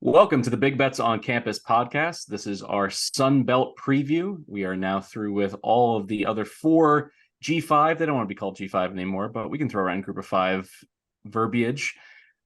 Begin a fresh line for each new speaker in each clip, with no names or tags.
Welcome to the Big Bets on Campus podcast. This is our Sun Belt preview. We are now through with all of the other four G5. They don't want to be called G5 anymore, but we can throw around group of five verbiage.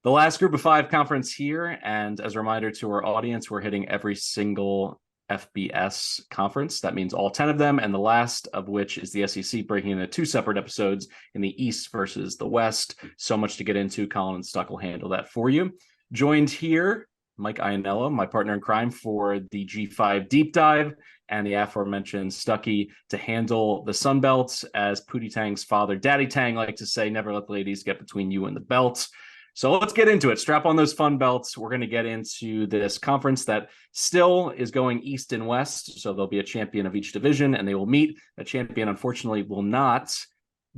The last group of five conference here. And as a reminder to our audience, we're hitting every single FBS conference. That means all 10 of them. And the last of which is the SEC, breaking into two separate episodes in the East versus the West. So much to get into. Colin and Stuck will handle that for you. Joined here, Mike Iannello, my partner in crime for the G5 deep dive, and the aforementioned Stucky to handle the Sun Belt, as Pootie Tang's father, Daddy Tang, like to say, never let the ladies get between you and the belt. So let's get into it. Strap on those fun belts. We're going to get into this conference that still is going east and west. So there'll be a champion of each division, and they will meet. A champion, unfortunately, will not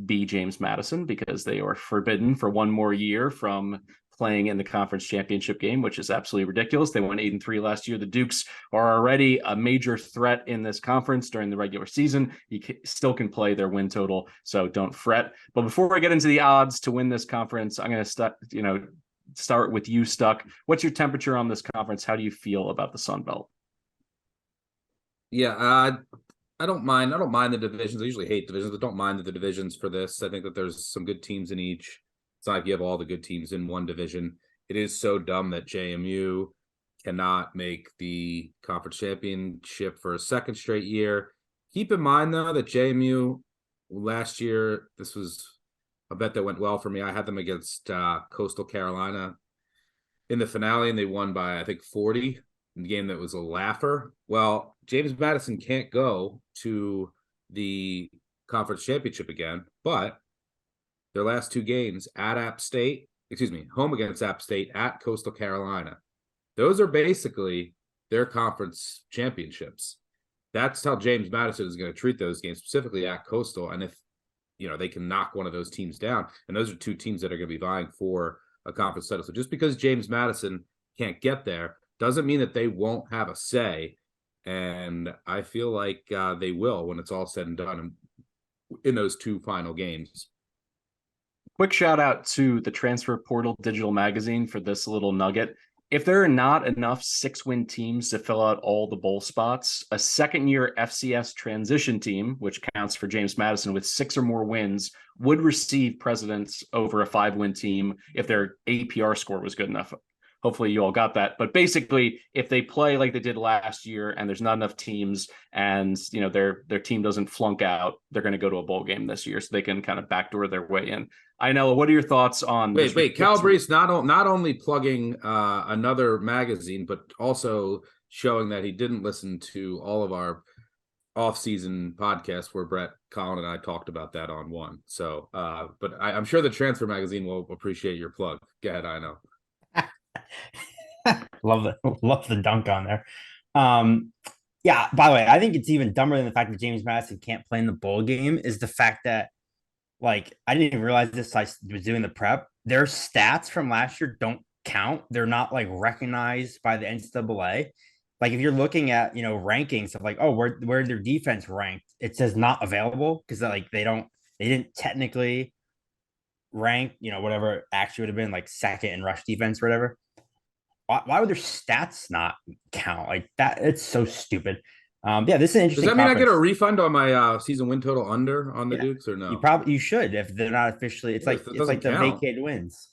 be James Madison because they are forbidden for one more year from playing in the conference championship game, which is absolutely ridiculous. They went 8-3 last year. The Dukes are already a major threat in this conference during the regular season. You still can play their win total, so don't fret. But before I get into the odds to win this conference, I'm going to start with you, Stuck. What's your temperature on this conference? How do you feel about the Sun Belt?
Yeah, I don't mind. I don't mind the divisions. I usually hate divisions, but don't mind the divisions for this. I think that there's some good teams in each. It's not like you have all the good teams in one division. It is so dumb that JMU cannot make the conference championship for a second straight year. Keep in mind, though, that JMU last year, this was a bet that went well for me. I had them against Coastal Carolina in the finale, and they won by, I think, 40 in the game that was a laugher. Well, James Madison can't go to the conference championship again, but their last two games at home against App State, at Coastal Carolina. Those are basically their conference championships. That's how James Madison is going to treat those games, specifically at Coastal. And if, they can knock one of those teams down, and those are two teams that are going to be vying for a conference title. So just because James Madison can't get there doesn't mean that they won't have a say. And I feel like they will when it's all said and done in those two final games.
Quick shout out to the Transfer Portal Digital Magazine for this little nugget. If there are not enough 6-win teams to fill out all the bowl spots, a second-year FCS transition team, which counts for James Madison with 6 or more wins, would receive precedence over a 5-win team if their APR score was good enough. Hopefully you all got that. But basically, if they play like they did last year and there's not enough teams and their team doesn't flunk out, they're going to go to a bowl game this year so they can kind of backdoor their way in. Iannello, what are your thoughts on
Wait, Calabrese not only plugging another magazine, but also showing that he didn't listen to all of our off-season podcasts where Brett, Colin, and I talked about that on one. So, but I'm sure the Transfer Magazine will appreciate your plug. Go ahead, I know.
love the dunk on there. Yeah, by the way, I think it's even dumber than the fact that James Madison can't play in the bowl game is the fact that, like, I didn't even realize this. I was doing the prep. Their stats from last year don't count. They're not like recognized by the NCAA. Like if you're looking at rankings of like, oh, where their defense ranked, it says not available because they didn't technically rank whatever actually would have been like second in rush defense or whatever. Why would their stats not count like that? It's so stupid. Yeah, this is an interesting.
Does that mean
conference.
I get a refund on my season win total under on the Dukes or no?
You should if they're not officially. It's like the vacated wins.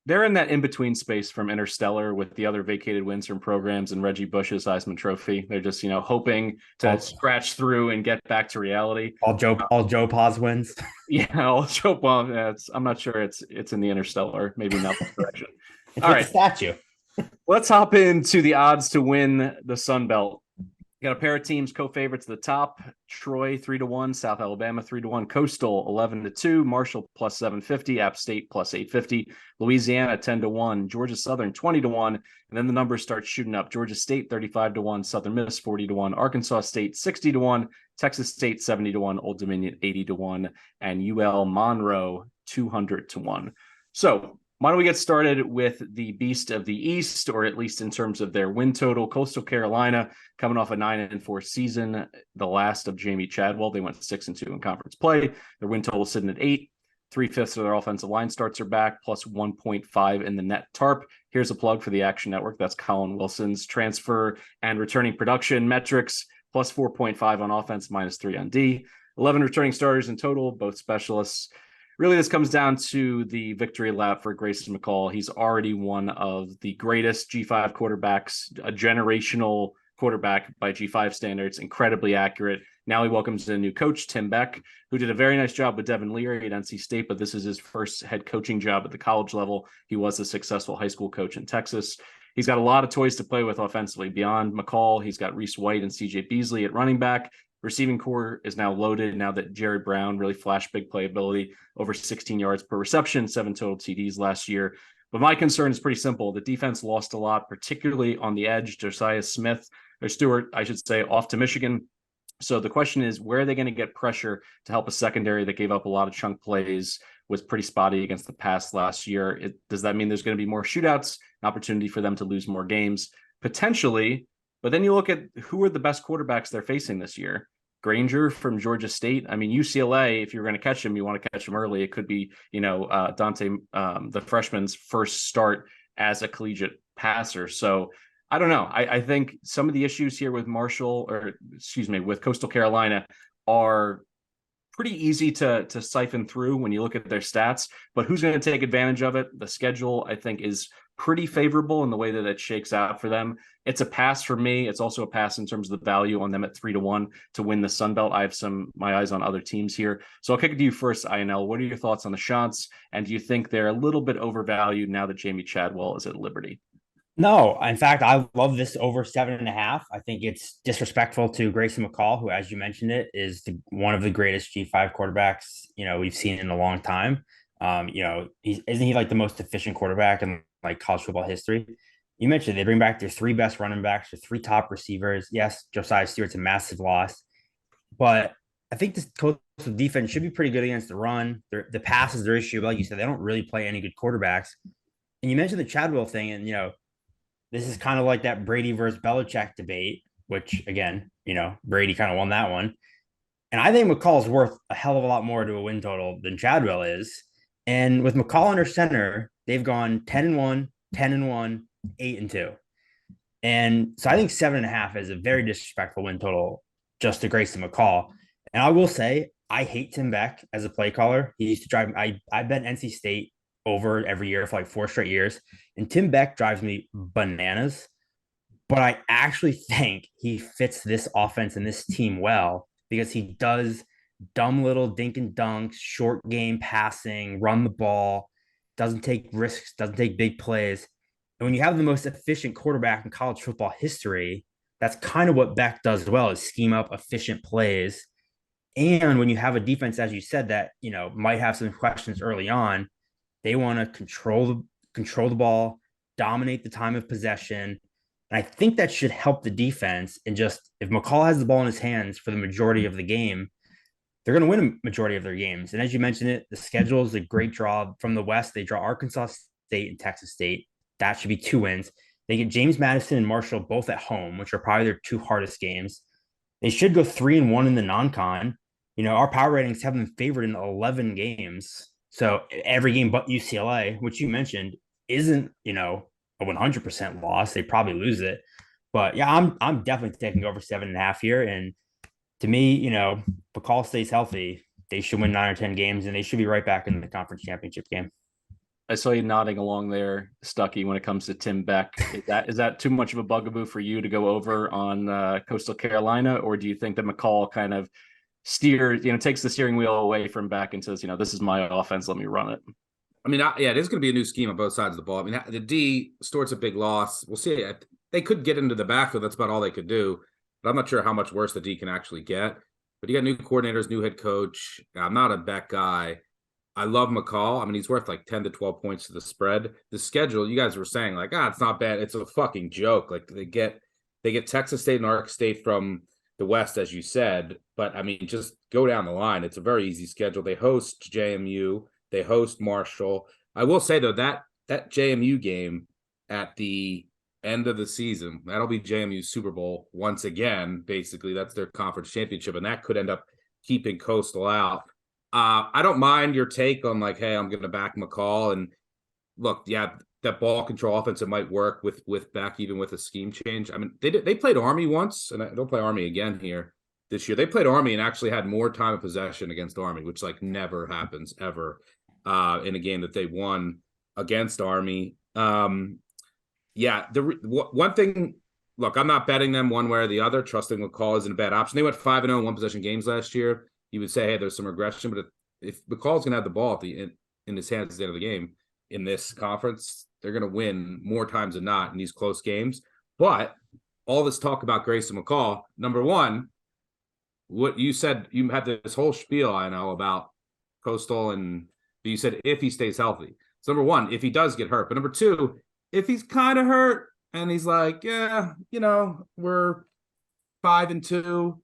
They're in that in-between space from Interstellar with the other vacated wins from programs and Reggie Bush's Heisman Trophy. They're just hoping to scratch through and get back to reality.
All Joe Paz wins.
Yeah, all Joe Paz. I'm not sure it's in the Interstellar. Maybe not that direction. All right,
statue.
Let's hop into the odds to win the Sun Belt. You got a pair of teams co-favorites at the top. Troy 3-1, South Alabama 3-1, Coastal 11-2, Marshall plus 750, App State plus 850, Louisiana 10-1, Georgia Southern 20-1, and then the numbers start shooting up. Georgia State 35-1, Southern Miss 40-1, Arkansas State 60-1, Texas State 70-1, Old Dominion 80-1, and UL Monroe 200-1. So why don't we get started with the beast of the East, or at least in terms of their win total? Coastal Carolina coming off a 9-4 season, the last of Jamie Chadwell. They went 6-2 in conference play. Their win total sitting at 8. 3/5 of their offensive line starts are back, plus 1.5 in the net tarp. Here's a plug for the Action Network. That's Colin Wilson's transfer and returning production metrics, plus 4.5 on offense, -3 on D. 11 returning starters in total, both specialists. Really, this comes down to the victory lap for Grayson McCall. He's already one of the greatest G5 quarterbacks, a generational quarterback by G5 standards, incredibly accurate. Now he welcomes a new coach, Tim Beck, who did a very nice job with Devin Leary at NC State, but this is his first head coaching job at the college level. He was a successful high school coach in Texas. He's got a lot of toys to play with offensively. Beyond McCall, he's got Reese White and CJ Beasley at running back. Receiving core is now loaded now that Jerry Brown really flashed big playability, over 16 yards per reception, 7 total TDs last year. But my concern is pretty simple. The defense lost a lot, particularly on the edge. Josiah Stewart, I should say, off to Michigan. So the question is, where are they going to get pressure to help a secondary that gave up a lot of chunk plays, was pretty spotty against the pass last year? Does that mean there's going to be more shootouts, an opportunity for them to lose more games? Potentially. But then you look at who are the best quarterbacks they're facing this year. Granger from Georgia State. I mean, UCLA, if you're going to catch him, you want to catch him early. It could be, Dante, the freshman's first start as a collegiate passer. So I don't know. I think some of the issues here with with Coastal Carolina are pretty easy to siphon through when you look at their stats, but who's going to take advantage of it? The schedule, I think, is pretty favorable in the way that it shakes out for them. It's a pass for me. It's also a pass in terms of the value on them at 3-1 to win the Sun Belt. I have my eyes on other teams here. So I'll kick it to you first, INL. What are your thoughts on the Chants? And do you think they're a little bit overvalued now that Jamie Chadwell is at Liberty?
No, in fact, I love this over 7.5. I think it's disrespectful to Grayson McCall, who, as you mentioned it, is one of the greatest G5 quarterbacks, we've seen in a long time. Isn't he like the most efficient quarterback in like college football history? You mentioned they bring back their 3 best running backs, their 3 top receivers. Yes, Josiah Stewart's a massive loss, but I think this Coastal defense should be pretty good against the run. The pass is their issue, but like you said, they don't really play any good quarterbacks. And you mentioned the Chadwell thing, and this is kind of like that Brady versus Belichick debate, which again, Brady kind of won that one. And I think McCall's worth a hell of a lot more to a win total than Chadwell is. And with McCall under center, they've gone 10-1, 10-1, 8-2. And so I think 7.5 is a very disrespectful win total just to Grayson McCall. And I will say, I hate Tim Beck as a play caller. He used to drive, I bet NC State over every year for like 4 straight years. And Tim Beck drives me bananas. But I actually think he fits this offense and this team well because he does dumb little dink and dunks, short game passing, run the ball, doesn't take risks, doesn't take big plays. And when you have the most efficient quarterback in college football history, that's kind of what Beck does well, is scheme up efficient plays. And when you have a defense, as you said, that might have some questions early on, they want to control the ball, dominate the time of possession. And I think that should help the defense. And just if McCall has the ball in his hands for the majority of the game, they're going to win a majority of their games. And as you mentioned it, the schedule is a great draw from the West. They draw Arkansas State and Texas State. That should be 2 wins. They get James Madison and Marshall both at home, which are probably their 2 hardest games. They should go 3-1 in the non-con. Our power ratings have them favored in 11 games. So every game but UCLA, which you mentioned, isn't, a 100% loss. They probably lose it. But yeah, I'm definitely taking over 7.5 here. And to me, McCall stays healthy, they should win 9 or 10 games, and they should be right back in the conference championship game.
I saw you nodding along there, Stuckey, when it comes to Tim Beck. Is that too much of a bugaboo for you to go over on Coastal Carolina, or do you think that McCall kind of takes the steering wheel away from Beck and says, this is my offense, let me run it?
I mean, it is going to be a new scheme on both sides of the ball. I mean, the D, Stewart's a big loss. We'll see. They could get into the backfield. That's about all they could do. But I'm not sure how much worse the D can actually get. But you got new coordinators, new head coach. I'm not a Beck guy. I love McCall. I mean, he's worth like 10 to 12 points to the spread. The schedule, you guys were saying like, it's not bad. It's a fucking joke. Like they get Texas State and Arkansas State from the West, as you said. But I mean, just go down the line. It's a very easy schedule. They host JMU. They host Marshall. I will say though, that JMU game at the end of the season, that'll be JMU's Super Bowl once again. Basically, that's their conference championship, and that could end up keeping Coastal out. I don't mind your take on like, hey, I'm going to back McCall. And look, yeah, that ball control offense that might work with Beck, even with a scheme change. I mean, they played Army once, and they'll play Army again here this year. They played Army and actually had more time of possession against Army, which like never happens ever in a game that they won against Army. Yeah, one thing. Look, I'm not betting them one way or the other. Trusting McCall isn't a bad option. They went 5-0 in one possession games last year. You would say, hey, there's some regression, but if McCall's going to have the ball in his hands at the end of the game in this conference, they're going to win more times than not in these close games. But all this talk about Grayson McCall, number one, what you said, you had this whole spiel I know about Coastal, and you said if he stays healthy. So number one, if he does get hurt. But number two, if he's kind of hurt, and he's like, yeah, we're 5-2.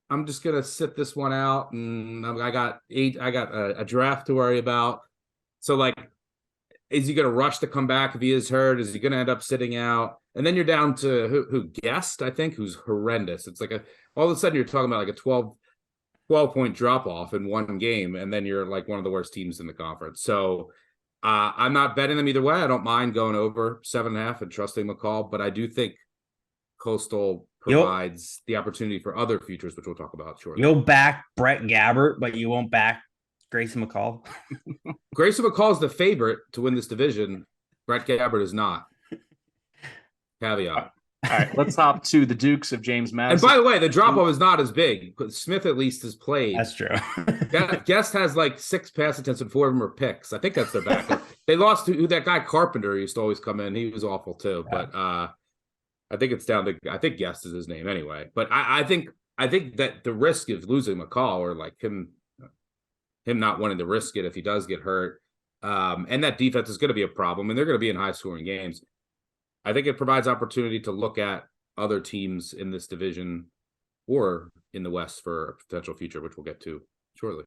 I'm just gonna sit this one out, and I got a draft to worry about. So, like, is he gonna rush to come back if he is hurt? Is he gonna end up sitting out? And then you're down to who Guest, I think, who's horrendous. It's like all of a sudden you're talking about like a 12-point drop off in one game, and then you're like one of the worst teams in the conference. So. I'm not betting them either way. I don't mind going over 7.5 and trusting McCall, but I do think Coastal provides the opportunity for other futures, which we'll talk about shortly.
You'll back Brett Gabbert, but you won't back Grayson McCall.
Grayson McCall is the favorite to win this division. Brett Gabbert is not. Caveat.
All right, let's hop to the Dukes of James Madison.
And by the way, the drop-off is not as big, because Smith at least has played.
That's true.
Guest has like 6 pass attempts and 4 of them are picks. I think that's their backup. They lost to that guy Carpenter used to always come in. He was awful too. Yeah. But I think it's down to Guest is his name anyway. But I think that the risk of losing McCall, or like him not wanting to risk it if he does get hurt, and that defense is going to be a problem, and they're going to be in high-scoring games. I think it provides opportunity to look at other teams in this division or in the West for a potential future, which we'll get to shortly.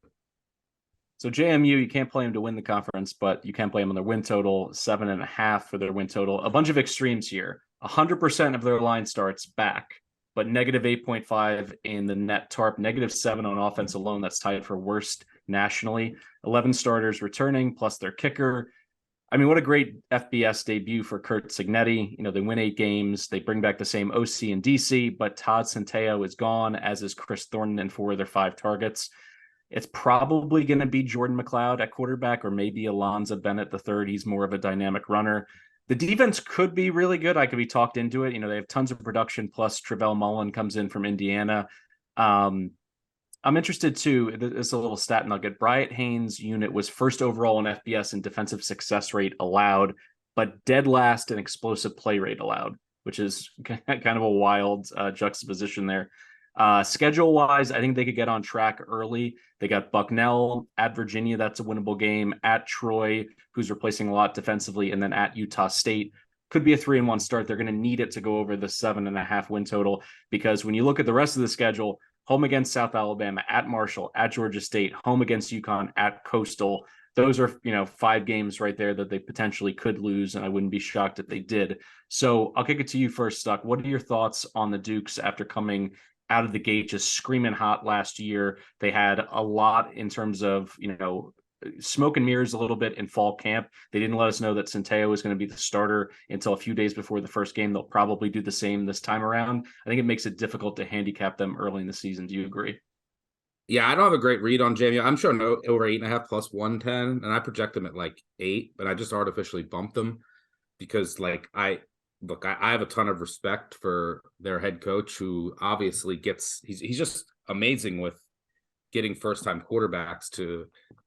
So JMU, you can't play them to win the conference, but you can play them on their win total, 7.5 for their win total. A bunch of extremes here. 100% of their line starts back, but negative 8.5 in the net tarp, negative 7 on offense alone. That's tied for worst nationally. 11 starters returning, plus their kicker. I mean, what a great FBS debut for Kurt Signetti. They win 8 games. They bring back the same OC and DC, but Todd Centeio is gone, as is Chris Thornton and 4 of their 5 targets. It's probably going to be Jordan McLeod at quarterback, or maybe Alonzo Bennett III. He's more of a dynamic runner. The defense could be really good. I could be talked into it. They have tons of production, plus Travell Mullen comes in from Indiana. I'm interested too. This is a little stat nugget. Bryant Haynes' unit was first overall in FBS in defensive success rate allowed, but dead last in explosive play rate allowed, which is kind of a wild juxtaposition there. Schedule wise, I think they could get on track early. They got Bucknell at Virginia. That's a winnable game. At Troy, who's replacing a lot defensively, and then at Utah State. Could be a 3-1 start. They're going to need it to go over the 7.5 win total, because when you look at the rest of the schedule, home against South Alabama, at Marshall, at Georgia State, home against UConn, at Coastal. Those are, 5 games right there that they potentially could lose, and I wouldn't be shocked if they did. So I'll kick it to you first, Stuck. What are your thoughts on the Dukes after coming out of the gate just screaming hot last year? They had a lot in terms of, smoke and mirrors a little bit in fall camp. They didn't let us know that Centeio was going to be the starter until a few days before the first game. They'll probably do the same this time around. I think it makes it difficult to handicap them early in the season. Do you agree?
Yeah, I don't have a great read on JMU. I'm sure over 8.5 plus 110, and I project them at like 8, but I just artificially bumped them because I have a ton of respect for their head coach, who obviously he's just amazing with getting first-time quarterbacks to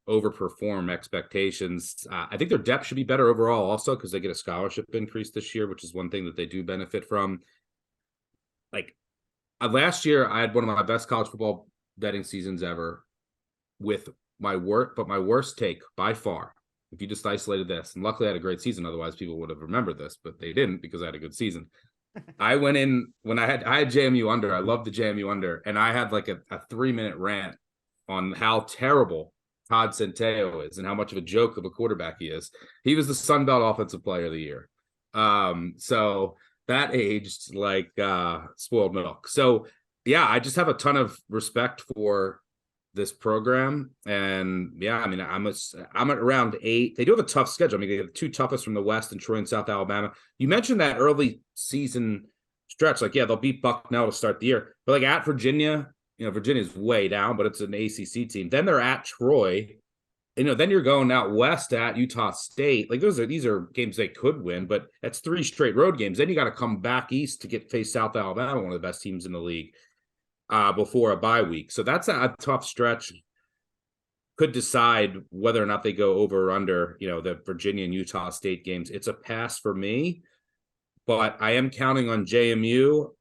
overperform expectations. I think their depth should be better overall also, because they get a scholarship increase this year, which is one thing that they do benefit from. Last year, I had one of my best college football betting seasons ever with my worst take by far, if you just isolated this, and luckily I had a great season, otherwise people would have remembered this, but they didn't, because I had a good season. I went in when I had JMU under. I loved the JMU under, and I had like a 3-minute rant on how terrible Todd Centeio is and how much of a joke of a quarterback he is. He was the Sun Belt Offensive Player of the Year. So that aged like spoiled milk. So yeah, I just have a ton of respect for this program. And yeah, I mean, I'm at around 8. They do have a tough schedule. I mean, they have the 2 toughest from the West in Troy and South Alabama. You mentioned that early season stretch. Like, yeah, they'll beat Bucknell to start the year, but like at Virginia, Virginia's way down, but it's an ACC team. Then they're at Troy. Then you're going out west at Utah State. Like these are games they could win, but that's 3 straight road games. Then you got to come back east to face South Alabama, one of the best teams in the league, before a bye week. So that's a tough stretch. Could decide whether or not they go over or under, the Virginia and Utah State games. It's a pass for me, but I am counting on JMU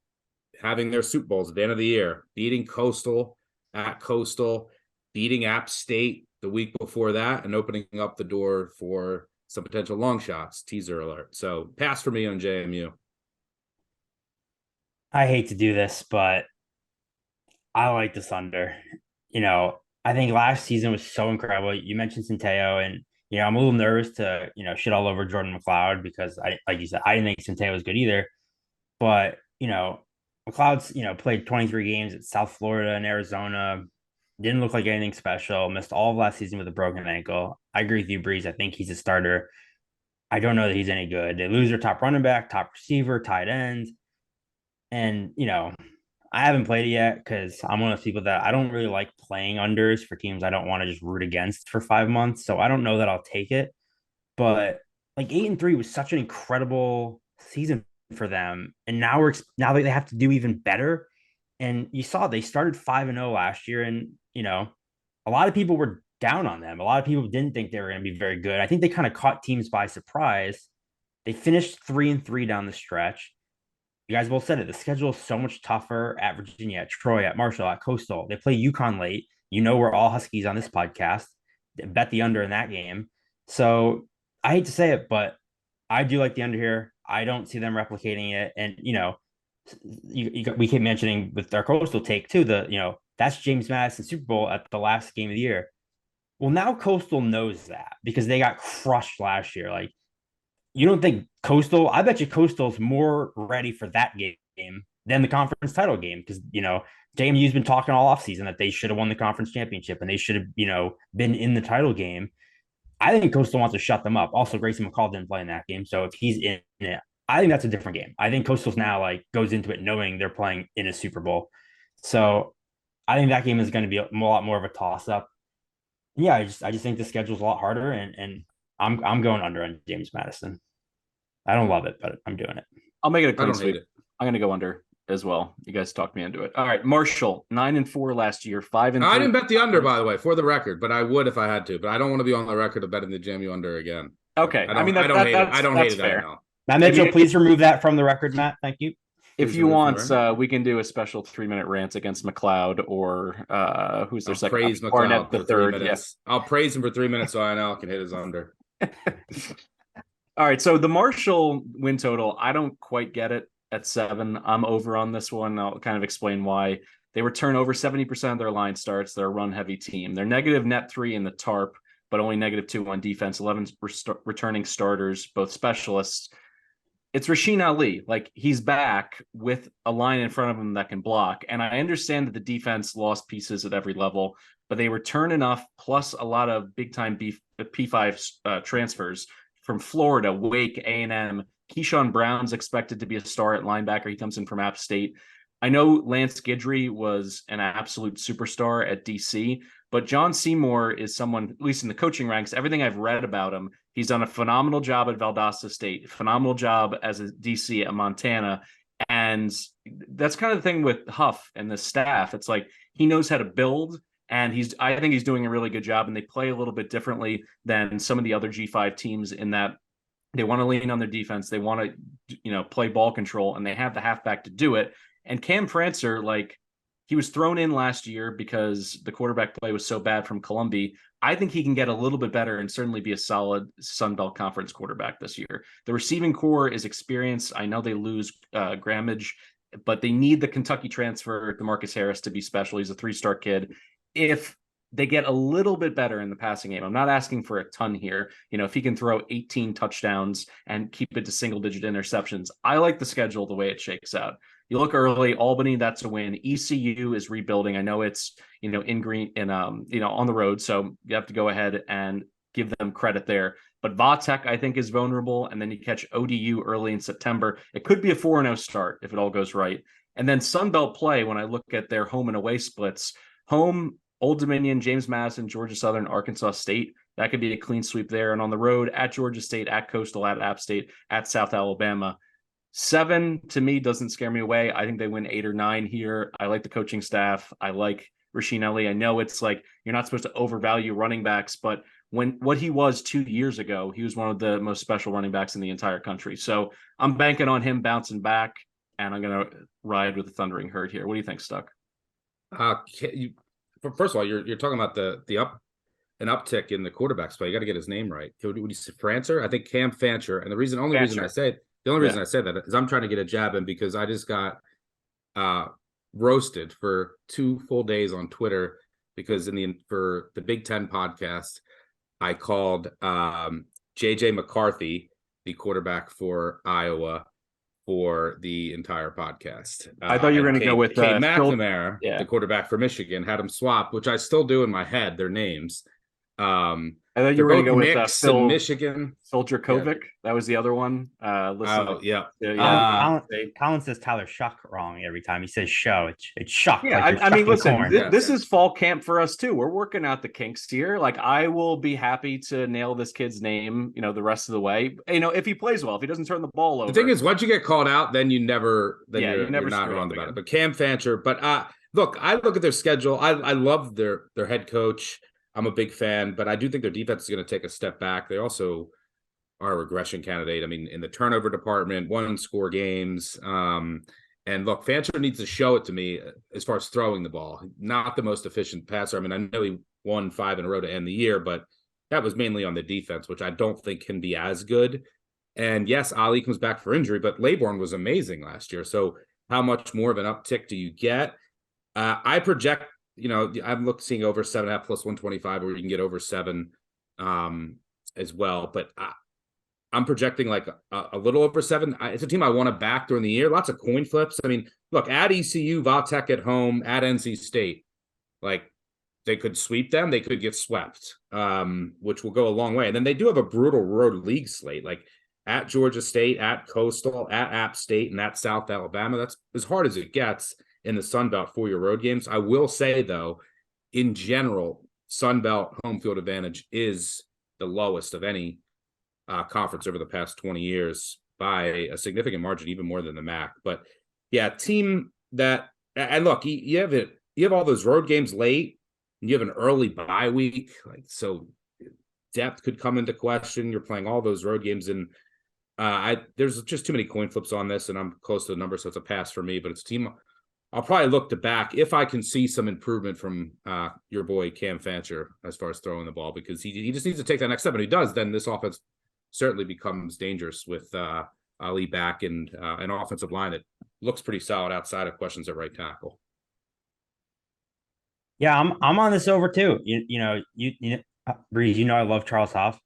having their Super Bowls at the end of the year, beating Coastal at Coastal, beating App State the week before that, and opening up the door for some potential long shots. Teaser alert. So pass for me on JMU.
I hate to do this, but I like this under. I think last season was so incredible. You mentioned Centeio, and I'm a little nervous to shit all over Jordan McLeod because like you said, I didn't think Centeio was good either. But McLeod's played 23 games at South Florida and Arizona. Didn't look like anything special. Missed all of last season with a broken ankle. I agree with you, Breeze. I think he's a starter. I don't know that he's any good. They lose their top running back, top receiver, tight end. And, I haven't played it yet because I'm one of those people that I don't really like playing unders for teams I don't want to just root against for 5 months. So I don't know that I'll take it. But like 8-3 was such an incredible season for them. And now they have to do even better. And you saw they started 5-0 last year, and a lot of people were down on them. A lot of people didn't think they were going to be very good. I think they kind of caught teams by surprise. They finished 3-3 down the stretch. You guys both said it. The schedule is so much tougher at Virginia, at Troy, at Marshall, at Coastal. They play UConn late. We're all Huskies on this podcast. Bet the under in that game. So I hate to say it, but I do like the under here. I don't see them replicating it. And, we keep mentioning with our Coastal take too, that's James Madison Super Bowl at the last game of the year. Well, now Coastal knows that because they got crushed last year. Like, you don't think Coastal, I bet you Coastal's more ready for that game than the conference title game because, JMU's been talking all offseason that they should have won the conference championship and they should have, been in the title game. I think Coastal wants to shut them up. Also, Grayson McCall didn't play in that game. So if he's in it, I think that's a different game. I think Coastal's now goes into it knowing they're playing in a Super Bowl. So I think that game is going to be a lot more of a toss up. Yeah, I just think the schedule's a lot harder, and I'm going under on James Madison. I don't love it, but I'm doing it.
I'll make it a clean sweep. I'm going to go under as well. You guys talked me into it. All right, Marshall, 9-4 last year, 5-3.
I didn't bet the under, by the way, for the record, but I would if I had to. But I don't want to be on the record of betting the JMU under again.
Okay,
I don't hate it. I don't hate it. I know.
Matt Mitchell, please remove that from the record, Matt. Thank you.
If you want, we can do a special 3-minute rant against McLeod or who's their second?
Praise McLeod for 3 minutes. Yes. I'll praise him for 3 minutes so I know I can hit his under.
All right, so the Marshall win total, I don't quite get it at 7. I'm over on this one. I'll kind of explain why. They return over 70% of their line starts. They're a run-heavy team. They're negative net 3 in the TARP, but only negative 2 on defense. 11 returning starters, both specialists. It's Rasheen Ali. Like, he's back with a line in front of him that can block. And I understand that the defense lost pieces at every level, but they return enough, plus a lot of big-time P5 transfers from Florida, Wake, A&M. Keyshawn Brown's expected to be a star at linebacker. He comes in from App State. I know Lance Guidry was an absolute superstar at DC, but John Seymour is someone, at least in the coaching ranks, everything I've read about him, he's done a phenomenal job at Valdosta State, phenomenal job as a DC at Montana. And that's kind of the thing with Huff and the staff. It's like he knows how to build, and I think he's doing a really good job, and they play a little bit differently than some of the other G5 teams in that they want to lean on their defense. They want to, play ball control, and they have the halfback to do it. And Cam Prancer, he was thrown in last year because the quarterback play was so bad from Columbia. I think he can get a little bit better and certainly be a solid Sun Belt Conference quarterback this year. The receiving core is experienced. I know they lose Grammage, but they need the Kentucky transfer, DeMarcus Harris, to be special. He's a 3-star kid. If they get a little bit better in the passing game. I'm not asking for a ton here. If he can throw 18 touchdowns and keep it to single-digit interceptions, I like the schedule the way it shakes out. You look early, Albany, that's a win. ECU is rebuilding. I know it's, in green and, on the road. So you have to go ahead and give them credit there. But Vatek, I think, is vulnerable. And then you catch ODU early in September. It could be a 4-0 start if it all goes right. And then Sunbelt play, when I look at their home and away splits, home, Old Dominion, James Madison, Georgia Southern, Arkansas State. That could be a clean sweep there. And on the road, at Georgia State, at Coastal, at App State, at South Alabama. 7 to me doesn't scare me away. I think they win 8 or 9 here. I like the coaching staff. I like Rasheen Ellie. I know it's like you're not supposed to overvalue running backs, but what he was 2 years ago, he was one of the most special running backs in the entire country. So I'm banking on him bouncing back, and I'm going to ride with the Thundering Herd here. What do you think, Stuck?
First of all, you're talking about an uptick in the quarterback's play. You got to get his name right. Would you say Francer? I think Cam Fancher. And the only reason I say that is I'm trying to get a jab in because I just got roasted for 2 full days on Twitter because for the Big Ten podcast, I called JJ McCarthy, the quarterback for Iowa, for the entire podcast.
I thought you were going to go with
Cade McNamara, the quarterback for Michigan, had them swap, which I still do in my head, their names.
I thought you were going to go with Phil
Michigan.
Soldier Kovic. Yeah. That was the other one.
Colin says Tyler Shuck wrong every time he says show. It's Shuck.
Yeah,
like
I mean, listen, this is fall camp for us too. We're working out the kinks here. Like, I will be happy to nail this kid's name, the rest of the way. If he plays well, if he doesn't turn the ball over.
The thing is, once you get called out, then you're not wrong about it. But Cam Fancher. But look, I look at their schedule. I love their head coach. I'm a big fan, but I do think their defense is going to take a step back. They also are a regression candidate. I mean, in the turnover department, 1-score games. And look, Fancher needs to show it to me as far as throwing the ball. Not the most efficient passer. I mean, I know he won 5 in a row to end the year, but that was mainly on the defense, which I don't think can be as good. And yes, Ali comes back for injury, but Laybourne was amazing last year. So how much more of an uptick do you get? I project, I'm seeing over 7.5 plus 125, or you can get over 7 as well. But I'm projecting like a little over 7. It's a team I want to back during the year. Lots of coin flips. I mean, look, at ECU, Vatek at home, at NC State, like they could sweep them. They could get swept, which will go a long way. And then they do have a brutal road league slate, like at Georgia State, at Coastal, at App State, and at South Alabama. That's as hard as it gets in the Sun Belt for your road games. I will say, though, in general, Sun Belt home field advantage is the lowest of any conference over the past 20 years by a significant margin, even more than the MAC. But yeah, team that, and look, you have all those road games late, and you have an early bye week, like, so depth could come into question. You're playing all those road games, and there's just too many coin flips on this, and I'm close to the number, so it's a pass for me. But it's a team I'll probably look to back if I can see some improvement from your boy Cam Fancher as far as throwing the ball, because he just needs to take that next step. And he does, then this offense certainly becomes dangerous with Ali back and an offensive line that looks pretty solid outside of questions at right tackle.
Yeah, I'm on this over too. Breeze, I love Charles Huff.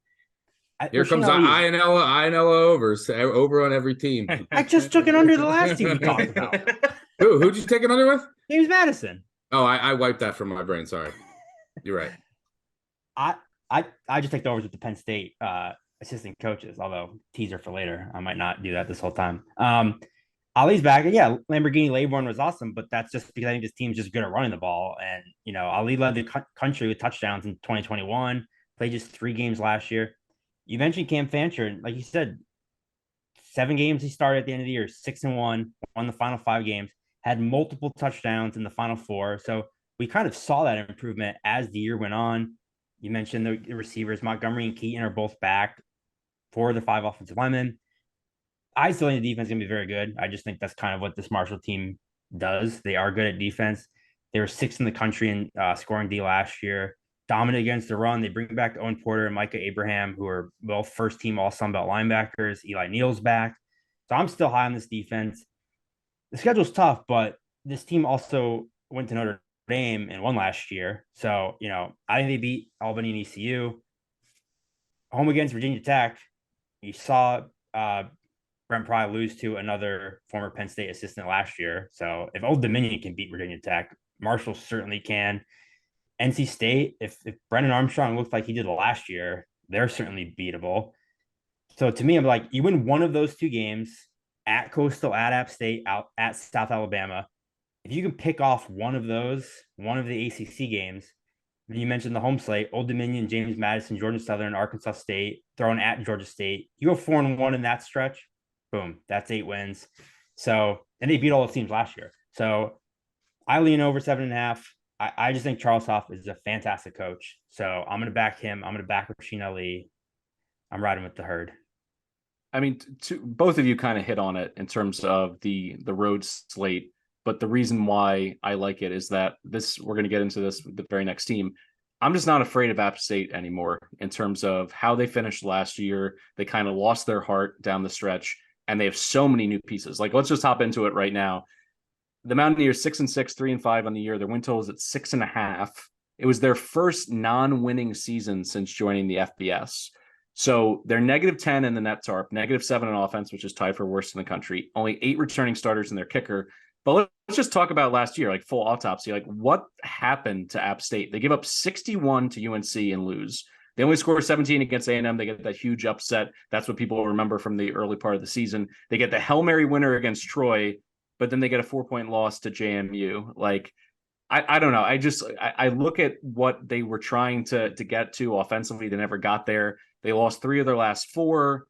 Here comes Iowa overs over on every team.
I just took it under the last team we talked about.
Who'd you take it under with?
James Madison.
Oh, I wiped that from my brain. Sorry. You're right.
I just take the overs with the Penn State assistant coaches, although teaser for later. I might not do that this whole time. Ali's back. Yeah, Lamborghini Laybourne was awesome, but that's just because I think this team's just good at running the ball. And, Ali led the country with touchdowns in 2021, played just 3 games last year. You mentioned Cam Fancher, and like you said, 7 games he started at the end of the year, 6-1, won the final 5 games, had multiple touchdowns in the final 4. So we kind of saw that improvement as the year went on. You mentioned the receivers, Montgomery and Keaton are both back, 4 of the 5 offensive linemen. I still think the defense is going to be very good. I just think that's kind of what this Marshall team does. They are good at defense. They were 6th in the country in scoring D last year. Dominant against the run. They bring back Owen Porter and Micah Abraham, who are both first-team All-Sun Belt linebackers. Eli Neal's back. So I'm still high on this defense. The schedule's tough, but this team also went to Notre Dame and won last year. So, I think they beat Albany and ECU. Home against Virginia Tech, you saw Brent Pry lose to another former Penn State assistant last year. So if Old Dominion can beat Virginia Tech, Marshall certainly can. NC State, if Brennan Armstrong looks like he did last year, they're certainly beatable. So to me, I'm like, you win one of those two games at Coastal, at App State, out at South Alabama. If you can pick off one of those, one of the ACC games, you mentioned the home slate: Old Dominion, James Madison, Georgia Southern, Arkansas State, throwing at Georgia State. You go 4-1 in that stretch. Boom, that's 8 wins. So, and they beat all those teams last year. So I lean over 7.5. I just think Charles Huff is a fantastic coach. So I'm going to back him. I'm going to back Rasheen Ali. I'm riding with the herd.
I mean, both of you kind of hit on it in terms of the road slate. But the reason why I like it is that we're going to get into this with the very next team. I'm just not afraid of App State anymore in terms of how they finished last year. They kind of lost their heart down the stretch, and they have so many new pieces. Like, let's just hop into it right now. The Mountaineers 6-6, 3-5 on the year. Their win total is at 6.5. It was their first non-winning season since joining the FBS. So they're -10 in the net TARP, -7 in offense, which is tied for worst in the country. Only 8 returning starters in their kicker. But let's just talk about last year, like full autopsy. Like, what happened to App State? They give up 61 to UNC and lose. They only score 17 against A&M. They get that huge upset. That's what people remember from the early part of the season. They get the Hail Mary winner against Troy, but then they get a 4-point loss to JMU. Like, I don't know. I look at what they were trying to get to offensively. They never got there. They lost 3 of their last 4.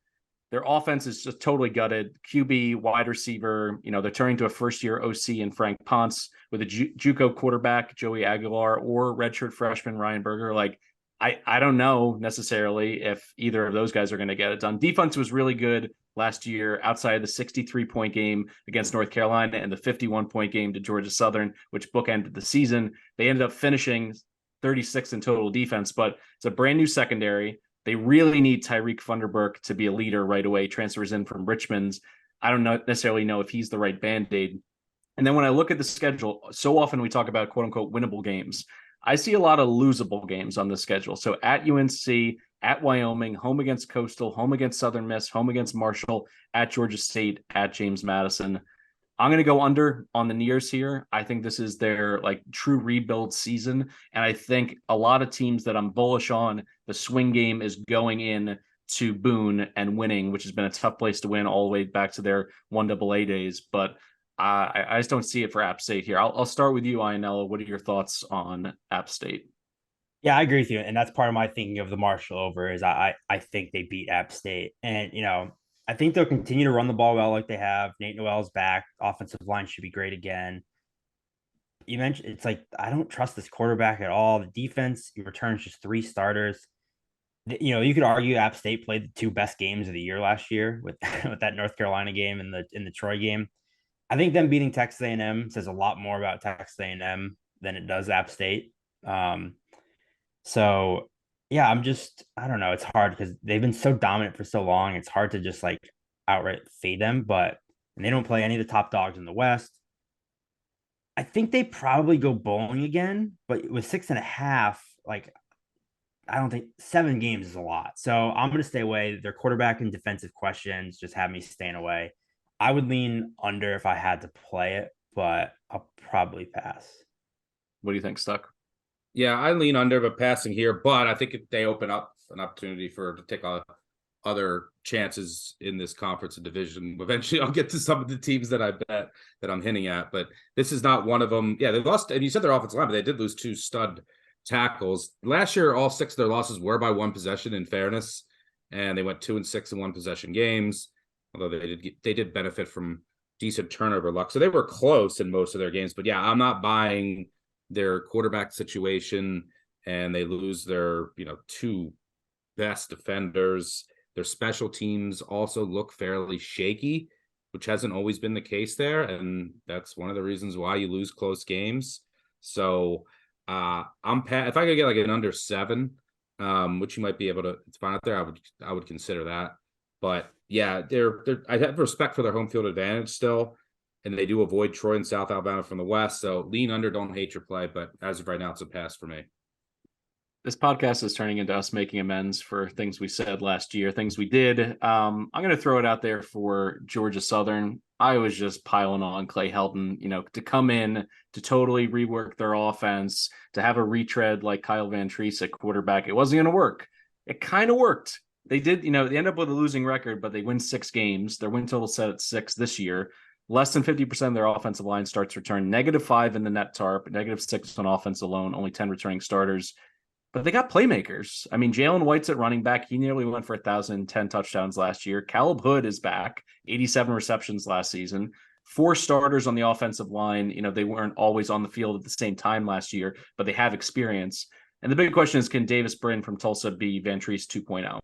Their offense is just totally gutted. QB, wide receiver, they're turning to a first-year OC in Frank Ponce with a JUCO quarterback, Joey Aguilar, or redshirt freshman Ryan Berger. Like, I don't know necessarily if either of those guys are going to get it done. Defense was really good last year outside of the 63-point game against North Carolina and the 51-point game to Georgia Southern, which bookended the season. They ended up finishing 36 in total defense, but it's a brand new secondary. They really need Tyreek Funderburk to be a leader right away. Transfers in from Richmond's. I don't necessarily know if he's the right Band-Aid. And then when I look at the schedule, so often we talk about quote-unquote winnable games. I see a lot of losable games on the schedule. So at UNC, at Wyoming, home against Coastal, home against Southern Miss, home against Marshall, at Georgia State, at James Madison. I'm going to go under on the Nears here. I think this is their true rebuild season. And I think a lot of teams that I'm bullish on, the swing game is going in to Boone and winning, which has been a tough place to win all the way back to their 1AA days. But I just don't see it for App State here. I'll start with you, Ianella. What are your thoughts on App State?
Yeah, I agree with you. And that's part of my thinking of the Marshall over is I think they beat App State. And, I think they'll continue to run the ball well like they have. Nate Noel's back. Offensive line should be great again. You mentioned it's like I don't trust this quarterback at all. The defense returns just 3 starters. You could argue App State played the 2 best games of the year last year with with that North Carolina game and the Troy game. I think them beating Texas A&M says a lot more about Texas A&M than it does App State. So yeah, I don't know. It's hard because they've been so dominant for so long. It's hard to just outright fade them, and they don't play any of the top dogs in the West. I think they probably go bowling again, but with 6.5, I don't think 7 games is a lot. So I'm going to stay away. Their quarterback and defensive questions just have me staying away. I would lean under if I had to play it, but I'll probably pass.
What do you think, Stuck?
Yeah, I lean under, but passing here. But I think if they open up an opportunity to take other chances in this conference and division. Eventually, I'll get to some of the teams that I bet that I'm hinting at, but this is not one of them. Yeah, they lost, and you said their offensive line, but they did lose 2 stud tackles. Last year, all 6 of their losses were by 1 possession, in fairness, and they went 2-6 in 1 possession games, although they did benefit from decent turnover luck. So they were close in most of their games, but yeah, I'm not buying their quarterback situation, and they lose their 2 best defenders. Their special teams also look fairly shaky, which hasn't always been the case there, and that's one of the reasons why you lose close games. So if I could get an under 7, which you might be able to find out there, I would consider that. But yeah, I have respect for their home field advantage still. and they do avoid Troy and South Alabama from the West. So lean under, don't hate your play. But as of right now, it's a pass for me.
This podcast is turning into us making amends for things we said last year, things we did. I'm going to throw it out there for Georgia Southern. I was just piling on Clay Helton, to come in, to totally rework their offense, to have a retread like Kyle Van Treese at quarterback. It wasn't going to work. It kind of worked. They did, they end up with a losing record, but they win 6 games. Their win total set at 6 this year. Less than 50% of their offensive line starts return. -5 in the net tarp, -6 on offense alone, only 10 returning starters. But they got playmakers. I mean, Jalen White's at running back. He nearly went for 1,010 touchdowns last year. Caleb Hood is back, 87 receptions last season. 4 starters on the offensive line. They weren't always on the field at the same time last year, but they have experience. And the big question is, can Davis Brin from Tulsa be Van Treese 2.0?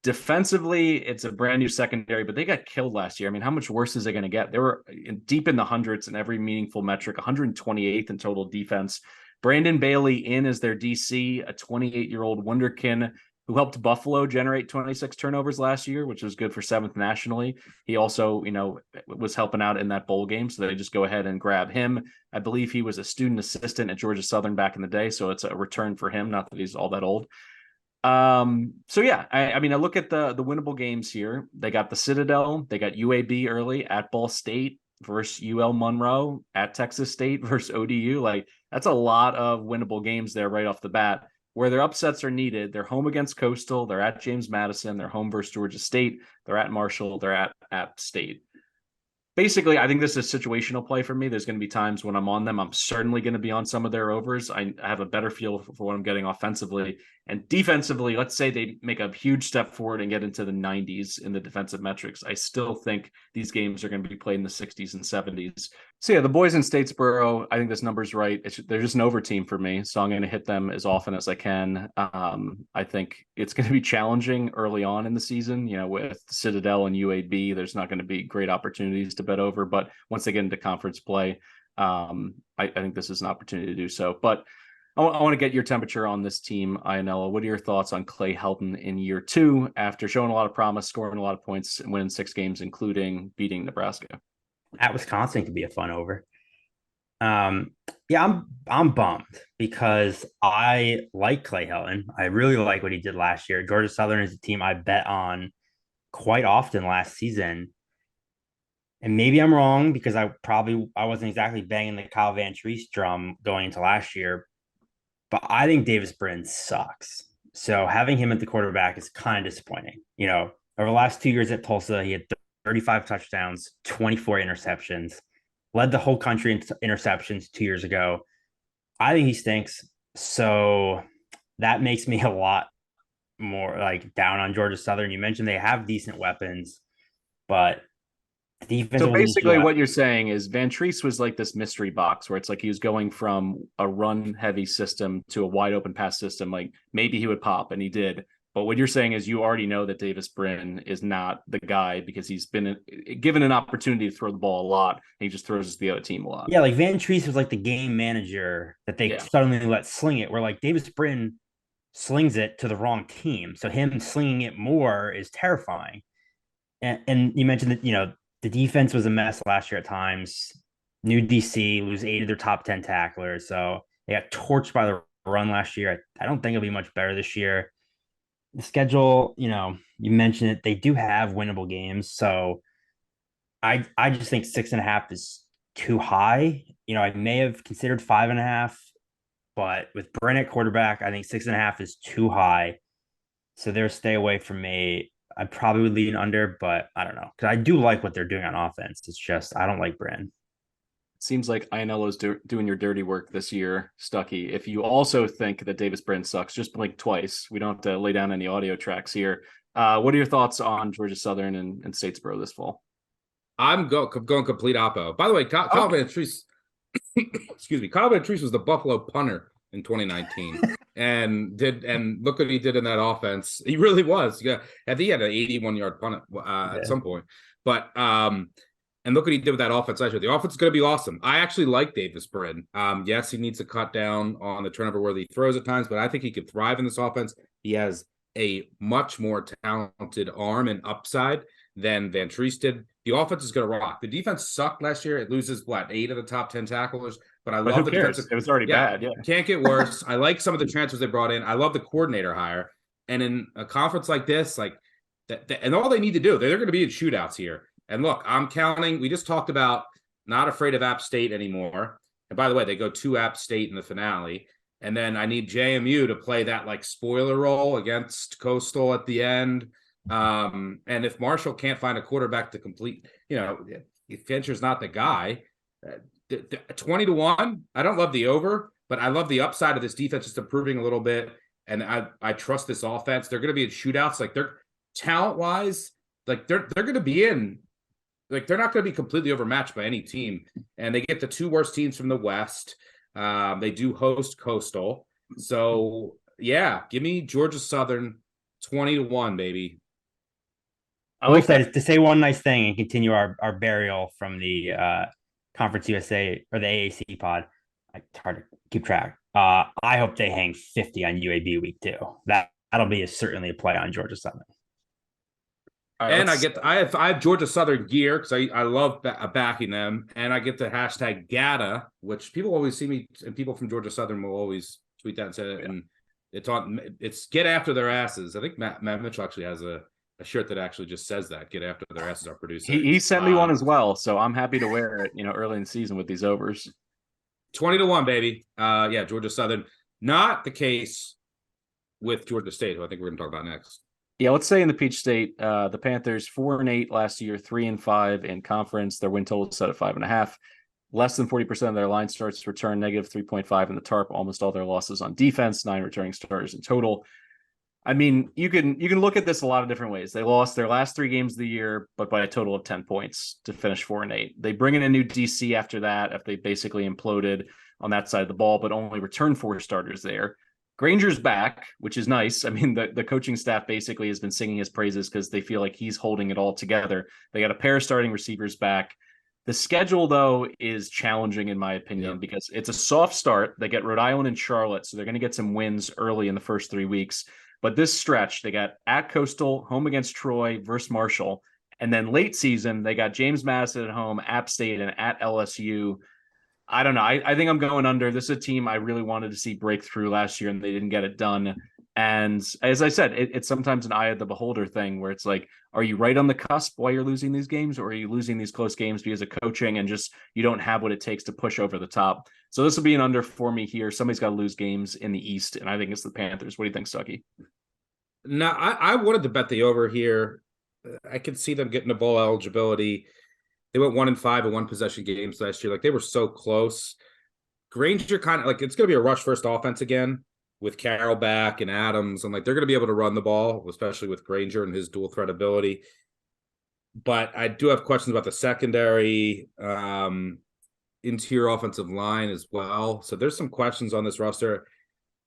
Defensively, it's a brand new secondary, but they got killed last year. I mean, how much worse is it going to get? They were deep in the hundreds in every meaningful metric, 128th in total defense. Brandon Bailey in as their DC, a 28-year-old wonderkin who helped Buffalo generate 26 turnovers last year, which was good for 7th nationally. He also, was helping out in that bowl game, so they just go ahead and grab him. I believe he was a student assistant at Georgia Southern back in the day, so it's a return for him, not that he's all that old. So yeah, I mean, I look at the winnable games here. They got the Citadel, they got UAB early, at Ball State versus UL Monroe, at Texas State versus ODU. Like, that's a lot of winnable games there right off the bat. Where their upsets are needed, they're home against Coastal, they're at James Madison, they're home versus Georgia State, they're at Marshall, they're at App State. Basically, I think this is a situational play for me. There's going to be times when I'm on them. I'm certainly going to be on some of their overs. I have a better feel for what I'm getting offensively. And defensively, let's say they make a huge step forward and get into the 90s in the defensive metrics. I still think these games are going to be played in the 60s and 70s. So yeah, the boys in Statesboro, I think this number's right. They're just an over team for me, so I'm going to hit them as often as I can. I think it's going to be challenging early on in the season, with Citadel and UAB. There's not going to be great opportunities to bet over, but once they get into conference play, I think this is an opportunity to do so. But I want to get your temperature on this team, Ianella. What are your thoughts on Clay Helton in year 2 after showing a lot of promise, scoring a lot of points, and winning 6 games, including beating Nebraska?
At Wisconsin could be a fun over. Yeah, I'm bummed because I like Clay Helton. I really like what he did last year. Georgia Southern is a team I bet on quite often last season. And maybe I'm wrong because I wasn't exactly banging the Kyle Van Treese drum going into last year. But I think Davis Brin sucks. So having him at the quarterback is kind of disappointing. Over the last 2 years at Tulsa, he had 35 touchdowns, 24 interceptions, led the whole country in interceptions 2 years ago. I think he stinks. So that makes me a lot more down on Georgia Southern. You mentioned they have decent weapons, but defense.
So basically what you're saying is Van Treese was like this mystery box where it's like he was going from a run heavy system to a wide open pass system. Like maybe he would pop, and he did. But what you're saying is you already know that Davis Brin is not the guy because he's been given an opportunity to throw the ball a lot. And he just throws the other team a lot.
Yeah, like Van Treese was like the game manager that they suddenly let sling it, where like Davis Brin slings it to the wrong team. So him slinging it more is terrifying. And you mentioned that, the defense was a mess last year at times. New DC, lose 8 of their top 10 tacklers. So they got torched by the run last year. I don't think it'll be much better this year. The schedule, you mentioned it, they do have winnable games. So I just think 6.5 is too high. I may have considered 5.5, but with Brin at quarterback, I think 6.5 is too high. So they're stay away from me. I probably would lean under, but I don't know. Because I do like what they're doing on offense. It's just, I don't like Brin.
Seems like Ianello's doing your dirty work this year, Stuckey. If you also think that Davis Brin sucks, just blink twice. We don't have to lay down any audio tracks here. What are your thoughts on Georgia Southern and Statesboro this fall?
I'm going complete oppo. By the way, Kyle Van Treese, excuse me, Kyle Van Treese was the Buffalo punter in 2019. and look what he did in that offense. He really was. Yeah, I think he had an 81-yard punt at some point. But and look what he did with that offense last year. The offense is going to be awesome. I actually like Davis Brin. Yes, he needs to cut down on the turnover-worthy throws at times, but I think he could thrive in this offense. He has a much more talented arm and upside than Van Treese did. The offense is going to rock. The defense sucked last year. It loses, 8 of the top 10 tacklers. But I
But
love
who
the
cares?
defensive.
It was already bad. Yeah.
Can't get worse. I like some of the transfers they brought in. I love the coordinator hire. And in a conference like this, and all they need to do, they're going to be in shootouts here. And look, I'm counting. We just talked about not afraid of App State anymore. And by the way, they go to App State in the finale. And then I need JMU to play that spoiler role against Coastal at the end. And if Marshall can't find a quarterback to complete, if Fincher's not the guy, 20-1. I don't love the over, but I love the upside of this defense just improving a little bit. And I trust this offense. They're going to be in shootouts. They're talent wise, they're going to be in. They're not going to be completely overmatched by any team. And they get the 2 worst teams from the West. They do host Coastal. So yeah, give me Georgia Southern 20-1, baby.
I like that. To say one nice thing and continue our burial from the Conference USA or the AAC pod. It's hard to keep track. I hope they hang 50 on UAB week 2. That'll be certainly a play on Georgia Southern.
Right, and I have Georgia Southern gear because I love backing them, and I get the hashtag GATA, which people always see me, and people from Georgia Southern will always tweet that and say it, and it's get after their asses. I think Matt Mitchell actually has a shirt that actually just says that, get after their asses, our producer.
He sent me one as well, so I'm happy to wear it, early in the season with these overs.
20-1, baby. Yeah, Georgia Southern. Not the case with Georgia State, who I think we're going to talk about next.
Yeah, let's say in the Peach State, the Panthers 4-8 last year, 3-5 in conference. Their win total is set at 5.5. Less than 40% of their line starts return, negative 3.5 in the TARP. Almost all their losses on defense, 9 returning starters in total. I mean, you can look at this a lot of different ways. They lost their last 3 games of the year, but by a total of 10 points to finish 4-8. They bring in a new DC after that, if they basically imploded on that side of the ball, but only returned 4 starters there. Granger's back, which is nice. I mean, the coaching staff basically has been singing his praises because they feel like he's holding it all together. They got a pair of starting receivers back. The schedule, though, is challenging, in my opinion, because it's a soft start. They get Rhode Island and Charlotte, so they're going to get some wins early in the first 3 weeks. But this stretch, they got at Coastal, home against Troy versus Marshall. And then late season, they got James Madison at home, App State, and at LSU. I don't know. I think I'm going under. This is a team I really wanted to see break through last year, and they didn't get it done. And as I said, it's sometimes an eye of the beholder thing where it's like, are you right on the cusp while you're losing these games, or are you losing these close games because of coaching and just you don't have what it takes to push over the top? So this will be an under for me here. Somebody's got to lose games in the East, and I think it's the Panthers. What do you think, Stuckey?
No, I wanted to bet the over here. I could see them getting the bowl eligibility. They went 1-5 in 1 possession games last year. They were so close. Granger kind of it's going to be a rush first offense again with Carroll back and Adams. And they're going to be able to run the ball, especially with Granger and his dual threat ability. But I do have questions about the secondary, interior offensive line as well. So there's some questions on this roster.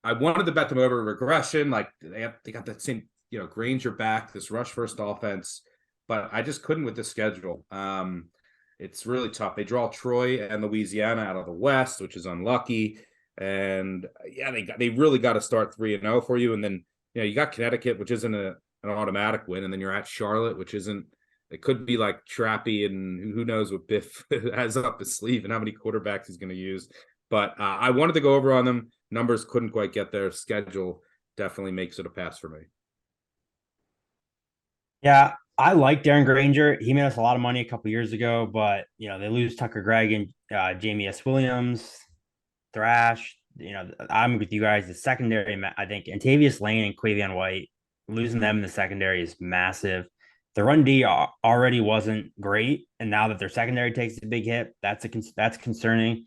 I wanted to bet them over regression. They got that same, Granger back, this rush first offense, but I just couldn't with the schedule. It's really tough. They draw Troy and Louisiana out of the West, which is unlucky. And yeah, they really got to start 3-0 for you. And then, you got Connecticut, which isn't an automatic win. And then you're at Charlotte, which isn't, it could be Trappy, and who knows what Biff has up his sleeve and how many quarterbacks he's going to use. But I wanted to go over on them. Numbers couldn't quite get there. Schedule definitely makes it a pass for me.
Yeah, I like Darren Granger. He made us a lot of money a couple years ago, but they lose Tucker Gregg and Jamie S. Williams, Thrash. I'm with you guys. The secondary, I think, Antavius Lane and Quavion White, losing them in the secondary is massive. The run D already wasn't great, and now that their secondary takes a big hit, that's concerning.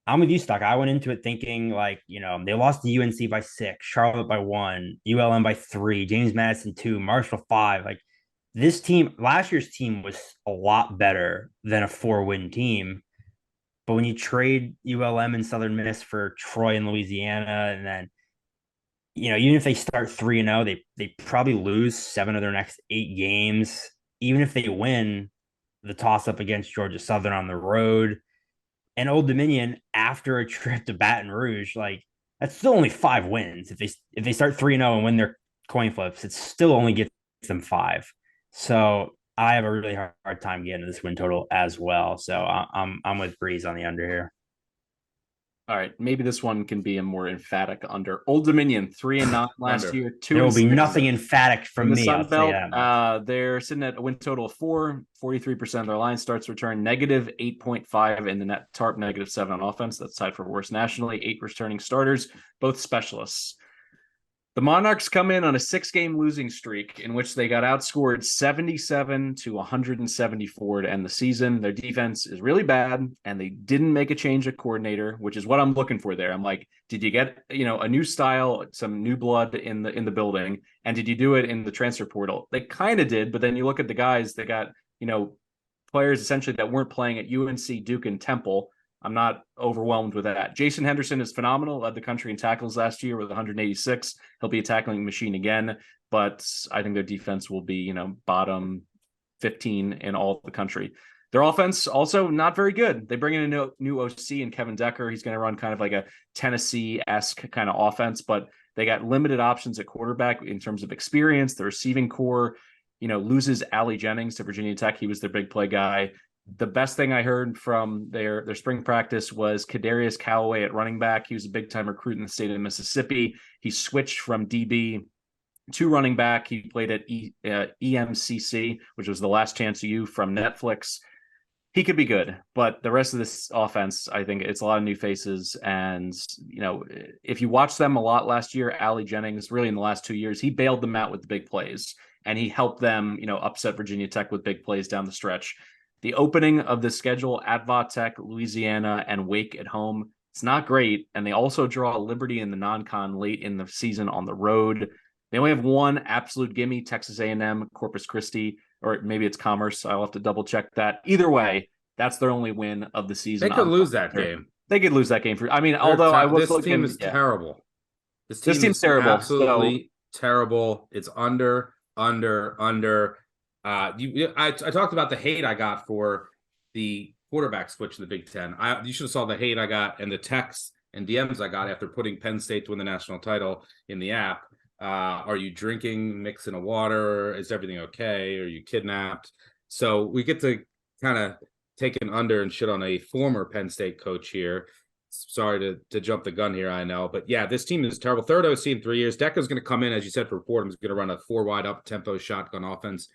I'm with you, Stuck. I went into it thinking they lost to UNC by 6, Charlotte by 1, ULM by 3, James Madison 2, Marshall 5. This team, last year's team was a lot better than a 4-win team. But when you trade ULM and Southern Miss for Troy and Louisiana, and then, even if they start 3-0, they probably lose 7 of their next 8 games. Even if they win the toss-up against Georgia Southern on the road, and Old Dominion after a trip to Baton Rouge, that's still only 5 wins. If they start 3-0 and win their coin flips, it still only gets them 5. So I have a really hard time getting to this win total as well. So I'm with Breeze on the under here.
All right, maybe this one can be a more emphatic under. Old Dominion 3-9 last
Under.
year.
There will be
2-6
nothing emphatic from
in the
me.
Sun
I'll say
Belt.
that much.
They're sitting at a win total of 4. 43% of their line starts return, negative 8.5 in the net tarp, negative 7 on offense. That's tied for worst nationally. 8 returning starters, both specialists. The Monarchs come in on a 6-game losing streak in which they got outscored 77 to 174 to end the season. Their defense is really bad, and they didn't make a change at coordinator, which is what I'm looking for there. I'm like, did you get, a new style, some new blood in the building, and did you do it in the transfer portal? They kind of did, but then you look at the guys that got, players essentially that weren't playing at UNC, Duke, and Temple. I'm not overwhelmed with that. Jason Henderson is phenomenal, led the country in tackles last year with 186. He'll be a tackling machine again, but I think their defense will be, bottom 15 in all the country. Their offense also not very good. They bring in a new OC and Kevin Decker. He's going to run kind of like a Tennessee-esque kind of offense, but they got limited options at quarterback in terms of experience. The receiving core, loses Allie Jennings to Virginia Tech. He was their big play guy. The best thing I heard from their spring practice was Kadarius Callaway at running back. He was a big-time recruit in the state of Mississippi. He switched from DB to running back. He played at EMCC, which was the Last Chance U from Netflix. He could be good, but the rest of this offense, I think it's a lot of new faces. And, if you watch them a lot last year, Allie Jennings, really in the last 2 years, he bailed them out with the big plays, and he helped them, upset Virginia Tech with big plays down the stretch. The opening of the schedule at Va Tech, Louisiana, and Wake at home, it's not great. And they also draw Liberty in the non-con late in the season on the road. They only have one absolute gimme, Texas A&M, Corpus Christi, or maybe it's Commerce. I'll have to double check that. Either way, that's their only win of the season.
They could lose that game.
They could lose that game. This
team is terrible.
This team's terrible.
Absolutely terrible. It's under. I talked about the hate I got for the quarterback switch in the Big Ten. You should have saw the hate I got and the texts and DMs I got after putting Penn State to win the national title in the app. Are you drinking, mixing a water? Is everything okay? Are you kidnapped? So we get to kind of take an under and shit on a former Penn State coach here. Sorry to jump the gun here, I know. But yeah, this team is terrible. Third OC in 3 years. Decker's going to come in, as you said, for Fordham. He's going to run a 4-wide up-tempo shotgun offense.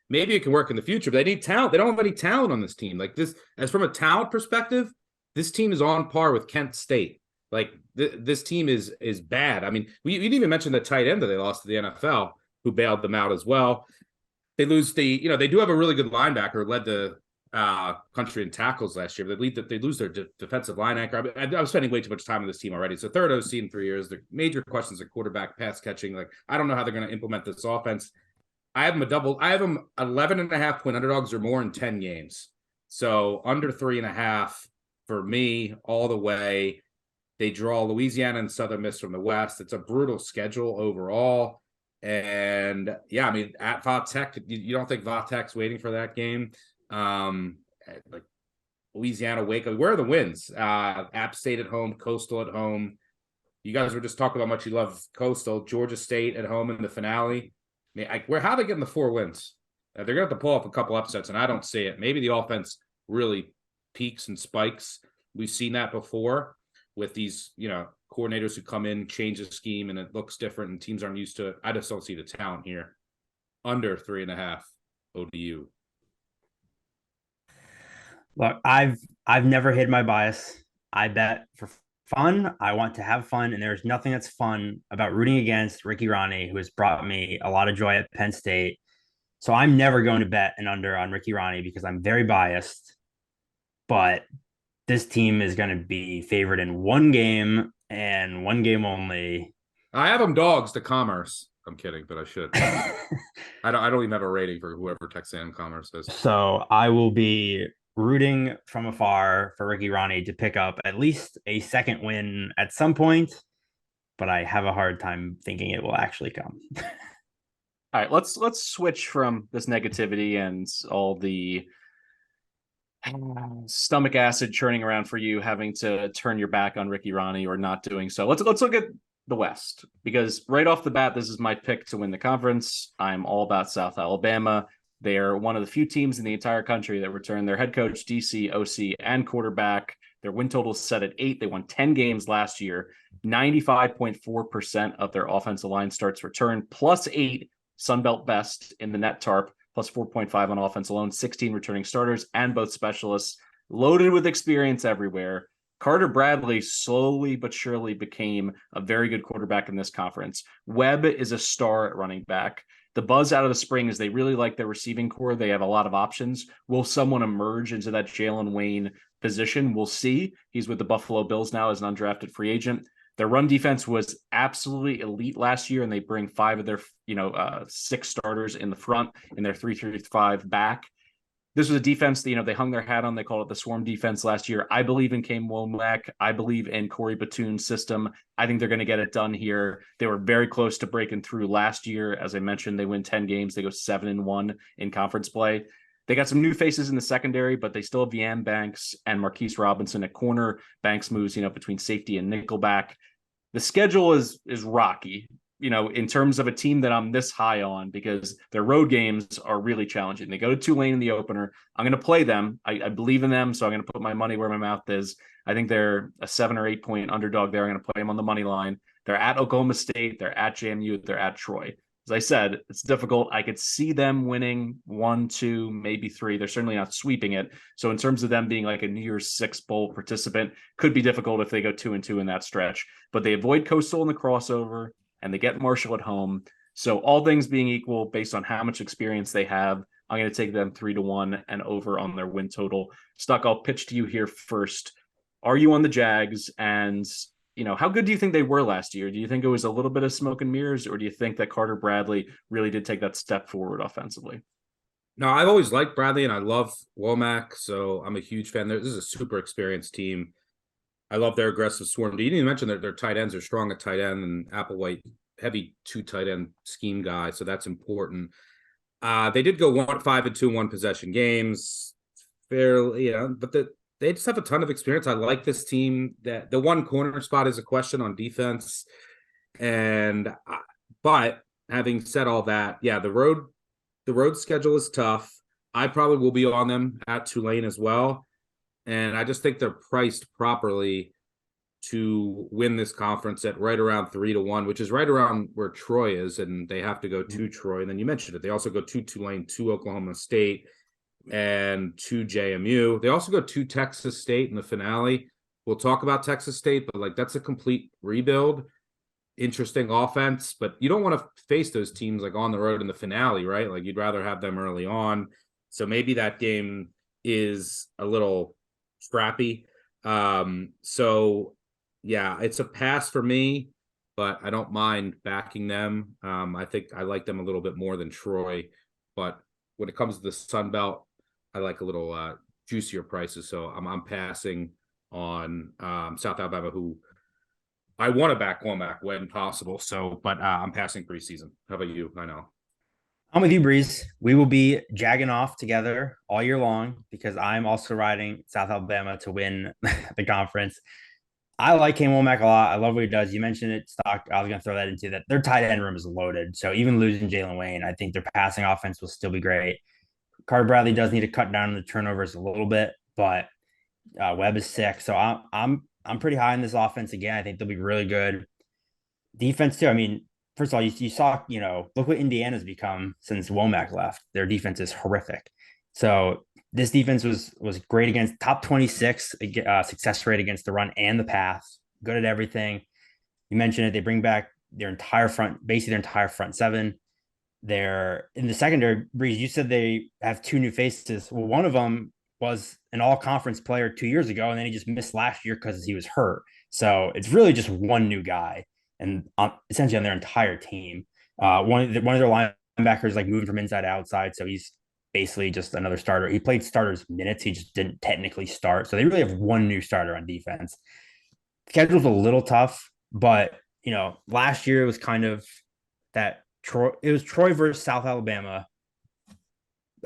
Maybe it can work in the future, but they need talent. They don't have any talent on this team. Like this, as from a talent perspective, this team is on par with Kent State. Like this team is bad. I mean, we didn't even mention the tight end that they lost to the NFL, who bailed them out as well. They lose they do have a really good linebacker, led the country in tackles last year, but they lose their defensive line anchor. I was spending way too much time on this team already. So third OC in 3 years. The major questions at quarterback, pass catching. Like, I don't know how they're going to implement this offense. I have them 11.5 point underdogs or more in 10 games. So under 3.5 for me all the way. They draw Louisiana and Southern Miss from the West. It's a brutal schedule overall. And yeah, I mean, at Va Tech, you don't think Va Tech's waiting for that game? Like Louisiana, Wake, where are the wins? App State at home, Coastal at home. You guys were just talking about how much you love Coastal. Georgia State at home in the finale. I mean, how are they getting the 4 wins? They're going to have to pull off a couple upsets, and I don't see it. Maybe the offense really peaks and spikes. We've seen that before with these, coordinators who come in, change the scheme, and it looks different, and teams aren't used to it. I just don't see the talent here. Under 3.5 ODU.
Look, I've never hid my bias. I bet for fun. I want to have fun, and there's nothing that's fun about rooting against Ricky Ronnie, who has brought me a lot of joy at Penn State. So I'm never going to bet an under on Ricky Ronnie because I'm very biased. But this team is going to be favored in one game and one game only.
I have them dogs to Commerce. I'm kidding, but I should. I don't even have a rating for whoever Texan Commerce is.
So I will be rooting from afar for Ricky Ronnie to pick up at least a second win at some point, but I have a hard time thinking it will actually come.
All right, let's switch from this negativity and all the stomach acid churning around for you, having to turn your back on Ricky Ronnie or not doing so. Let's look at the West, because right off the bat, this is my pick to win the conference. I'm all about South Alabama. They are one of the few teams in the entire country that return their head coach, DC, OC, and quarterback. Their win total is set at 8. They won 10 games last year. 95.4% of their offensive line starts return, plus 8 Sunbelt best in the net tarp, plus 4.5 on offense alone, 16 returning starters and both specialists, loaded with experience everywhere. Carter Bradley slowly but surely became a very good quarterback in this conference. Webb is a star at running back. The buzz out of the spring is they really like their receiving core. They have a lot of options. Will someone emerge into that Jalen Wayne position? We'll see. He's with the Buffalo Bills now as an undrafted free agent. Their run defense was absolutely elite last year, and they bring 5 of their 6 starters in the front in their 3-3-5 back. This was a defense that, they hung their hat on. They called it the swarm defense last year. I believe in Kane Womack. I believe in Corey Batoon's system. I think they're going to get it done here. They were very close to breaking through last year. As I mentioned, they win 10 games. They go 7-1 in conference play. They got some new faces in the secondary, but they still have Yam Banks and Marquise Robinson at corner. Banks moves, between safety and nickelback. The schedule is rocky, in terms of a team that I'm this high on, because their road games are really challenging. They go to Tulane in the opener. I'm going to play them. I believe in them, so I'm going to put my money where my mouth is. I think they're a 7 or 8 point underdog there. I'm going to play them on the money line. They're at Oklahoma State. They're at JMU. They're at Troy. As I said, it's difficult. I could see them winning 1, 2, maybe 3. They're certainly not sweeping it. So in terms of them being like a New Year's 6 bowl participant, could be difficult if they go 2-2 in that stretch. But they avoid Coastal in the crossover, and they get Marshall at home. So all things being equal, based on how much experience they have, I'm going to take them 3-1 and over on their win total. Stuck, I'll pitch to you here first. Are you on the Jags? And how good do you think they were last year? Do you think it was a little bit of smoke and mirrors, or do you think that Carter Bradley really did take that step forward offensively?
No, I've always liked Bradley, and I love Womack, so I'm a huge fan. This is a super experienced team. I love their aggressive swarm. You didn't even mention that their tight ends are strong at tight end, and Applewhite, heavy 2 tight end scheme guy, so that's important. They did go 5-2 one possession games, fairly, but they just have a ton of experience. I like this team. That the one corner spot is a question on defense, but having said all that, yeah, the road schedule is tough. I probably will be on them at Tulane as well. And I just think they're priced properly to win this conference at right around 3-1, which is right around where Troy is. And they have to go to Troy. And then you mentioned it. They also go to Tulane, to Oklahoma State, and to JMU. They also go to Texas State in the finale. We'll talk about Texas State, but that's a complete rebuild. Interesting offense, but you don't want to face those teams on the road in the finale, right? You'd rather have them early on. So maybe that game is a little scrappy. So yeah, it's a pass for me, but I don't mind backing them. I think I like them a little bit more than Troy, but when it comes to the Sun Belt, I like a little juicier prices. So I'm passing on South Alabama, who I want to back Womack when possible. So, but I'm passing preseason. How about you? I know.
I'm with you, Breeze. We will be jagging off together all year long because I'm also riding South Alabama to win the conference. I like Kane Womack a lot. I love what he does. You mentioned it, Stock. I was going to throw that into that. Their tight end room is loaded. So even losing Jalen Wayne, I think their passing offense will still be great. Carter Bradley does need to cut down on the turnovers a little bit, but Webb is sick. So I'm pretty high in this offense again. I think they'll be really good. Defense too. I mean, first of all, you saw, look what Indiana's become since Womack left. Their defense is horrific. So this defense was great against top 26 success rate against the run and the pass. Good at everything. You mentioned it. They bring back their entire front 7. They're in the secondary. Breeze, you said they have 2 new faces. Well, one of them was an all-conference player 2 years ago, and then he just missed last year because he was hurt. So it's really just one new guy, and essentially on their entire team. One of their linebackers moving from inside to outside, so he's basically just another starter. He played starters minutes. He just didn't technically start. So they really have one new starter on defense. The schedule's a little tough, but last year it was kind of that it was Troy versus South Alabama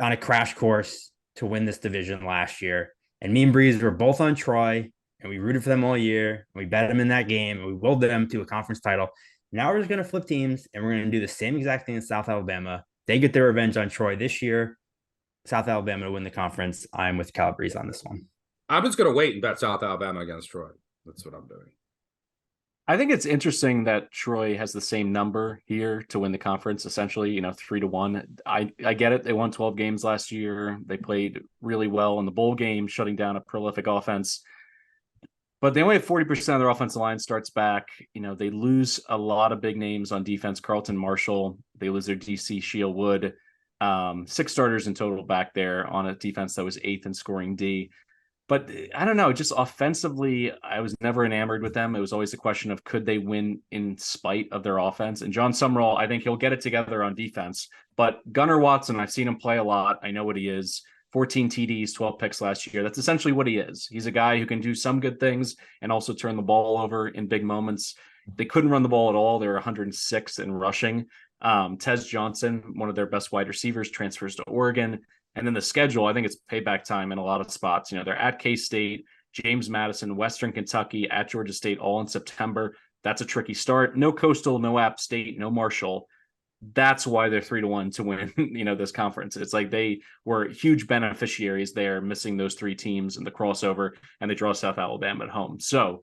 on a crash course to win this division last year. And me and Breeze were both on Troy, and we rooted for them all year. And we bet them in that game, and we willed them to a conference title. Now we're just going to flip teams, and we're going to do the same exact thing in South Alabama. They get their revenge on Troy this year. South Alabama to win the conference. I'm with Calabrese on this one.
I'm just going to wait and bet South Alabama against Troy. That's what I'm doing.
I think it's interesting that Troy has the same number here to win the conference, essentially, 3-1. I get it. They won 12 games last year. They played really well in the bowl game, shutting down a prolific offense. But they only have 40% of their offensive line starts back. They lose a lot of big names on defense. Carlton Marshall, they lose their DC Shield Wood. 6 starters in total back there on a defense that was 8th in scoring D. But I don't know, just offensively, I was never enamored with them. It was always a question of could they win in spite of their offense? And John Summerall, I think he'll get it together on defense. But Gunnar Watson, I've seen him play a lot. I know what he is. 14 TDs, 12 picks last year. That's essentially what he is. He's a guy who can do some good things and also turn the ball over in big moments. They couldn't run the ball at all. They were 106th in rushing. Tez Johnson, one of their best wide receivers, transfers to Oregon. And then the schedule, I think it's payback time in a lot of spots. They're at K-State, James Madison, Western Kentucky, at Georgia State, all in September. That's a tricky start. No Coastal, no App State, no Marshall. That's why they're 3-1 to win, this conference. It's like they were huge beneficiaries there, missing those 3 teams in the crossover, and they draw South Alabama at home. So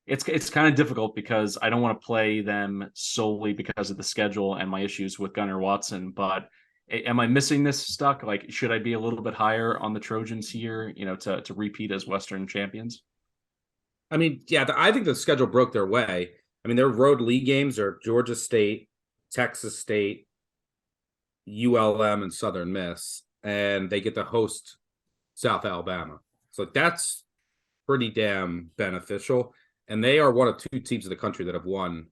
it's kind of difficult because I don't want to play them solely because of the schedule and my issues with Gunnar Watson, but am I missing this stuck? Like, should I be a little bit higher on the Trojans here, to repeat as Western champions?
I mean, yeah, I think the schedule broke their way. I mean, their road league games are Georgia State, Texas State, ULM, and Southern Miss, and they get to host South Alabama. So that's pretty damn beneficial. And they are one of 2 teams in the country that have won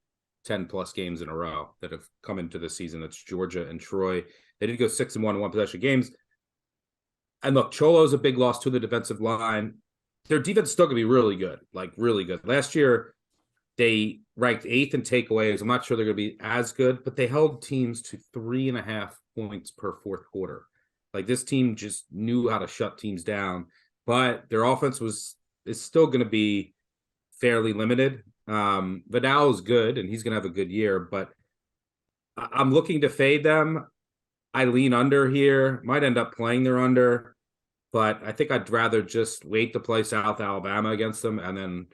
10-plus games in a row that have come into the season. That's Georgia and Troy. They did go 6-1 in one-possession games. And look, Cholo's a big loss to the defensive line. Their defense is still going to be really good, like really good. Last year, they ranked 8th in takeaways. I'm not sure they're going to be as good, but they held teams to 3.5 points per fourth quarter. Like, this team just knew how to shut teams down, but their offense is still going to be fairly limited. Vidal is good, and he's going to have a good year, but I'm looking to fade them. I lean under here. Might end up playing their under, but I think I'd rather just wait to play South Alabama against them and then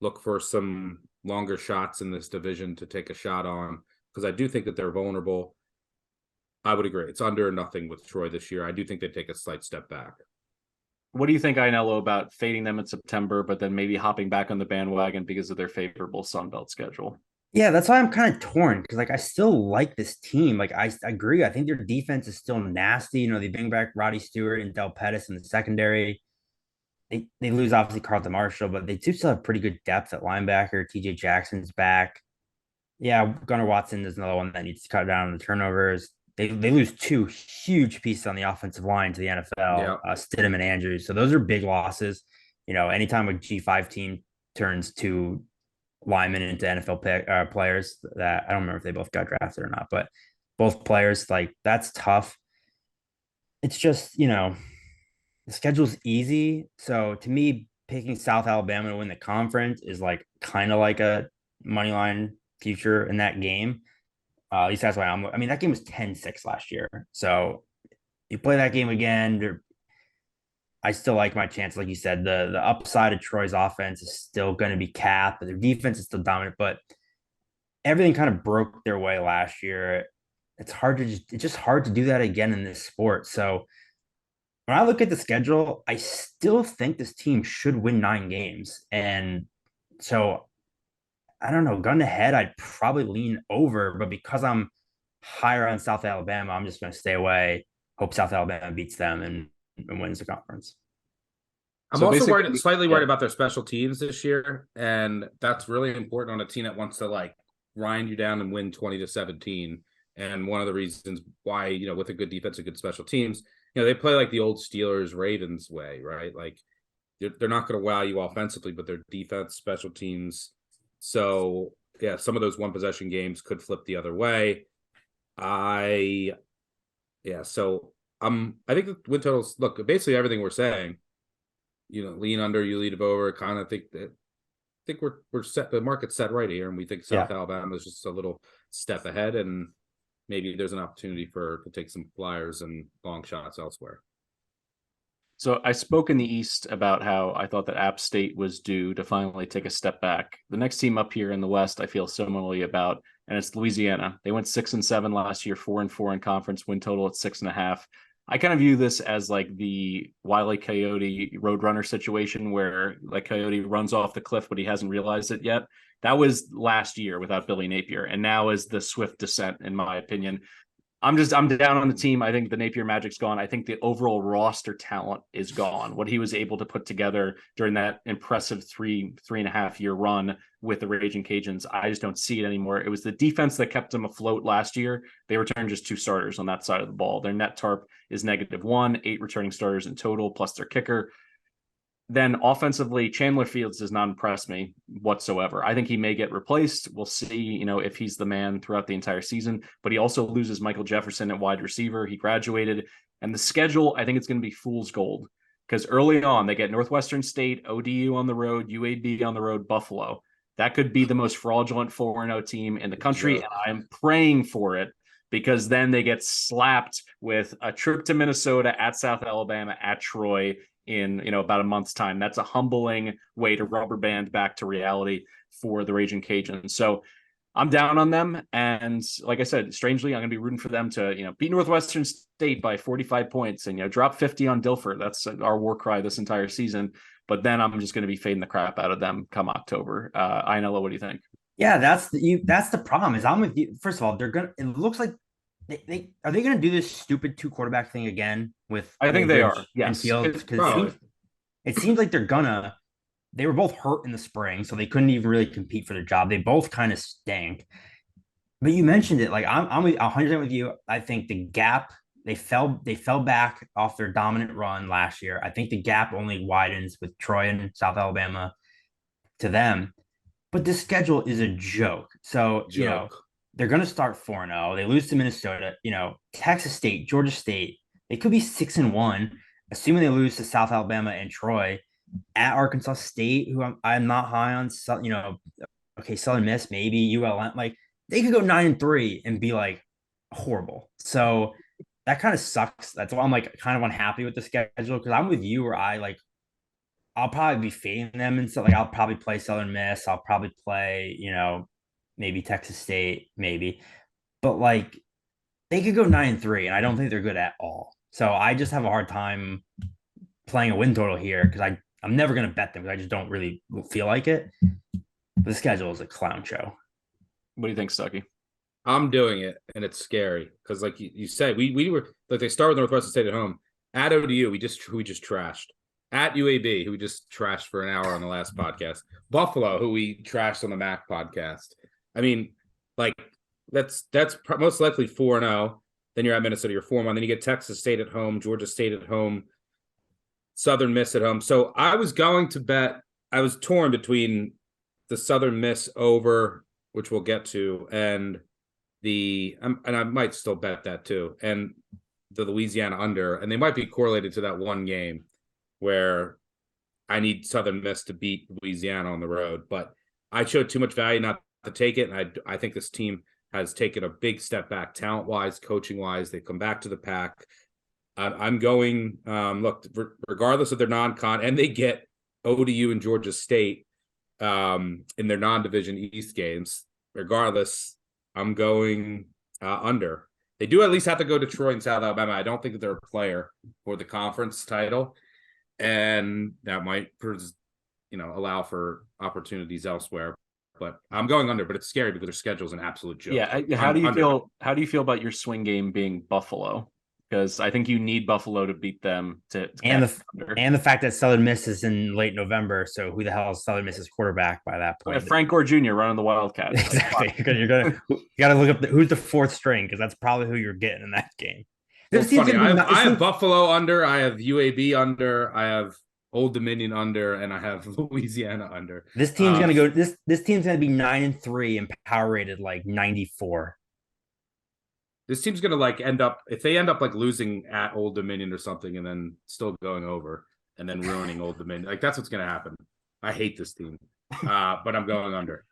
look for some longer shots in this division to take a shot on, because I do think that they're vulnerable. I would agree. It's under nothing with Troy this year. I do think they take a slight step back.
What do you think, Ainello, about fading them in September, but then maybe hopping back on the bandwagon because of their favorable Sun Belt schedule?
Yeah, that's why I'm kind of torn because I still like this team. Like I agree. I think their defense is still nasty. They bring back Roddy Stewart and Del Pettis in the secondary. They lose obviously Carlton Marshall, but they do still have pretty good depth at linebacker. TJ Jackson's back. Yeah, Gunnar Watson is another one that needs to cut down on the turnovers. They lose 2 huge pieces on the offensive line to the NFL, Stidham and Andrews. So those are big losses. Anytime a G5 team turns 2 linemen into NFL players, that I don't remember if they both got drafted or not, but both players, like, that's tough. It's just, the schedule's easy. So to me, picking South Alabama to win the conference is like kind of like a money line future in that game. At least that's why that game was 10-6 last year. So you play that game again, I still like my chance. Like you said, the upside of Troy's offense is still going to be capped, but their defense is still dominant. But everything kind of broke their way last year. It's just hard to do that again in this sport. So when I look at the schedule, I still think this team should win 9 games. And so I don't know, gun to head, I'd probably lean over, but because I'm higher on South Alabama, I'm just going to stay away, hope South Alabama beats them and wins the conference.
I'm also slightly worried about their special teams this year, and that's really important on a team that wants to like grind you down and win 20-17. And one of the reasons why, with a good defense and good special teams, they play like the old Steelers Ravens way, right? Like they're not going to wow you offensively, but their defense, special teams. So yeah, some of those one possession games could flip the other way. So I think the win totals, look, basically everything we're saying, lean under, you lead over, kind of think we're set, the market's set right here, and we think South Alabama is just a little step ahead, and maybe there's an opportunity to take some flyers and long shots elsewhere.
So I spoke in the East about how I thought that App State was due to finally take a step back. The next team up here in the West, I feel similarly about, and it's Louisiana. They went 6-7 last year, 4-4 in conference, win total at 6.5. I kind of view this as like the Wile E. Coyote Roadrunner situation where like Coyote runs off the cliff, but he hasn't realized it yet. That was last year without Billy Napier, and now is the swift descent, in my opinion. I'm down on the team. I think the Napier Magic's gone. I think the overall roster talent is gone. What he was able to put together during that impressive 3.5 year run with the Raging Cajuns, I just don't see it anymore. It was the defense that kept them afloat last year. They returned just 2 starters on that side of the ball. Their net tarp is -1, 8 returning starters in total, plus their kicker. Then offensively, Chandler Fields does not impress me whatsoever. I think he may get replaced. We'll see, if he's the man throughout the entire season. But he also loses Michael Jefferson at wide receiver. He graduated. And the schedule, I think it's going to be fool's gold. Because early on, they get Northwestern State, ODU on the road, UAB on the road, Buffalo. That could be the most fraudulent 4-0 team in the country. And I'm praying for it, because then they get slapped with a trip to Minnesota, at South Alabama, at Troy, in about a month's time. That's a humbling way to rubber band back to reality for the Raging Cajuns. So I'm down on them, and like I said, strangely, I'm going to be rooting for them to beat Northwestern State by 45 points and drop 50 on Dilfer. That's our war cry this entire season. But then I'm just going to be fading the crap out of them come October. Ainella, what do you think?
Yeah, that's the problem. Is I'm with you. First of all, they're gonna. It looks like they are they going to do this stupid 2 quarterback thing again with.
I think they are.
And
Yes,
Fields, because it seems like they're gonna. They were both hurt in the spring, so they couldn't even really compete for their job. They both kind of stank. But you mentioned it. Like I'm 100% with you. I think the gap, they fell back off their dominant run last year. I think the gap only widens with Troy and South Alabama to them. But this schedule is a joke. So they're going to start 4-0. They lose to Minnesota. Texas State, Georgia State. They could be 6-1, assuming they lose to South Alabama and Troy. At Arkansas State, who I'm not high on. Okay, Southern Miss, maybe ULM. Like, they could go 9-3 and be like horrible. So that kind of sucks. That's why I'm like kind of unhappy with the schedule, because I'm with you where I'll probably be fading them, and so like I'll probably play Southern Miss. I'll probably play maybe Texas State, maybe, but like they could go 9-3, and I don't think they're good at all. So I just have a hard time playing a win total here, because I'm never going to bet them, because I just don't really feel like it. The schedule is a clown show.
What do you think, Stucky?
I'm doing it, and it's scary because, like you said, we were like, they start with Northwestern State at home. At ODU, we just trashed. At UAB, who we just trashed for an hour on the last podcast. Buffalo, who we trashed on the MAC podcast. I mean, like that's most likely 4-0. Then you're at Minnesota, you're 4-1. Then you get Texas State at home, Georgia State at home, Southern Miss at home. So I was going to bet. I was torn between the Southern Miss over, which we'll get to, and and I might still bet that too, and the Louisiana under, and they might be correlated to that one game where I need Southern Miss to beat Louisiana on the road. But I showed too much value not to take it, and I think this team has taken a big step back talent-wise, coaching-wise. They come back to the pack. I'm going, look, regardless of their non-con, and they get ODU and Georgia State in their non-division East games. Regardless, I'm going under. They do at least have to go to Troy and South Alabama. I don't think that they're a player for the conference title, and that might, allow for opportunities elsewhere. But I'm going under. But it's scary because their schedule is an absolute joke.
Yeah. How do you feel? How do you feel about your swing game being Buffalo? Because I think you need Buffalo to beat them
and the fact that Southern Miss is in late November. So who the hell is Southern Miss's quarterback by that point?
Frank Gore Jr. running the Wildcats.
Exactly. You got to look up who's the 4th string, because that's probably who you're getting in that game.
Well, funny. I have Buffalo under. I have UAB under. I have Old Dominion under, and I have Louisiana under.
This team's gonna go. This team's gonna be 9-3 and power rated like 94.
This team's gonna end up, if they end up losing at Old Dominion or something, and then still going over and then ruining Old Dominion. That's what's gonna happen. I hate this team, but I'm going under.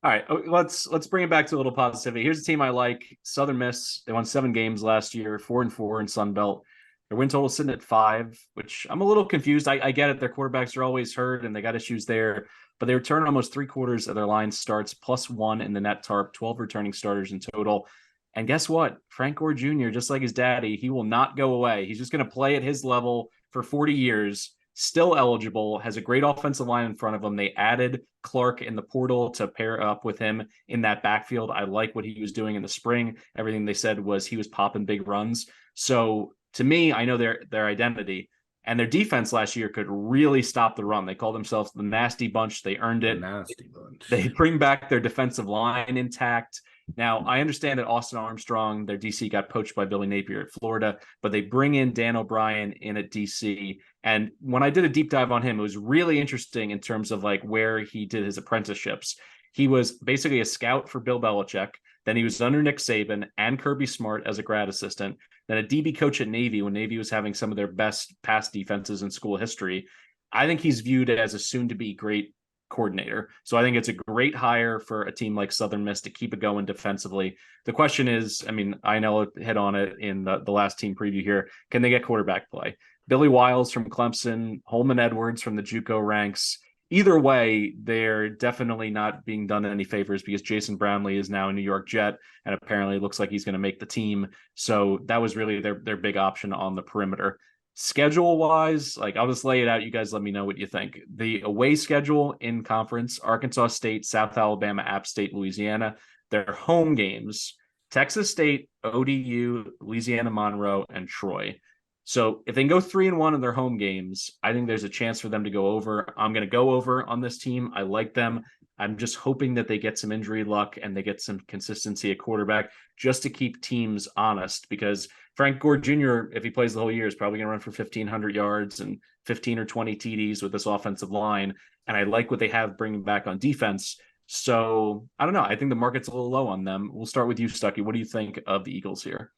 All right, let's bring it back to a little positivity. Here's a team I like, Southern Miss. They won 7 games last year, 4-4 in Sun Belt. Their win total is sitting at 5, which I'm a little confused. I get it. Their quarterbacks are always hurt and they got issues there, but they return almost 3/4 of their line starts, +1 in the net tarp, 12 returning starters in total. And guess what? Frank Gore Jr., just like his daddy, he will not go away. He's just going to play at his level for 40 years, still eligible, has a great offensive line in front of him. They added Clark in the portal to pair up with him in that backfield. I like what he was doing in the spring. Everything they said was he was popping big runs. So to me, I know their identity. And their defense last year could really stop the run. They called themselves the Nasty Bunch. They earned it.
Nasty Bunch.
They bring back their defensive line intact. Now, I understand that Austin Armstrong, their DC, got poached by Billy Napier at Florida, but they bring in Dan O'Brien in at DC. And when I did a deep dive on him, it was really interesting in terms of like where he did his apprenticeships. He was basically a scout for Bill Belichick. Then he was under Nick Saban and Kirby Smart as a grad assistant. Then a DB coach at Navy when Navy was having some of their best pass defenses in school history. I think he's viewed as a soon-to-be great coordinator. So I think it's a great hire for a team like Southern Miss to keep it going defensively. The question is, I mean, I know it hit on it in the last team preview here. Can they get quarterback play? Billy Wiles from Clemson, Holman Edwards from the JUCO ranks. Either way, they're definitely not being done any favors because Jason Brownlee is now a New York Jet and apparently looks like he's going to make the team. So that was really their big option on the perimeter. Schedule wise, like I'll just lay it out. You guys let me know what you think. The away schedule in conference: Arkansas State, South Alabama, App State, Louisiana. Their home games: Texas State, ODU, Louisiana, Monroe, and Troy. So if they can go 3-1 in their home games, I think there's a chance for them to go over. I'm going to go over on this team. I like them. I'm just hoping that they get some injury luck and they get some consistency at quarterback just to keep teams honest, because Frank Gore Jr., if he plays the whole year, is probably going to run for 1,500 yards and 15 or 20 TDs with this offensive line. And I like what they have bringing back on defense. So I don't know. I think the market's a little low on them. We'll start with you, Stuckey. What do you think of the Eagles here?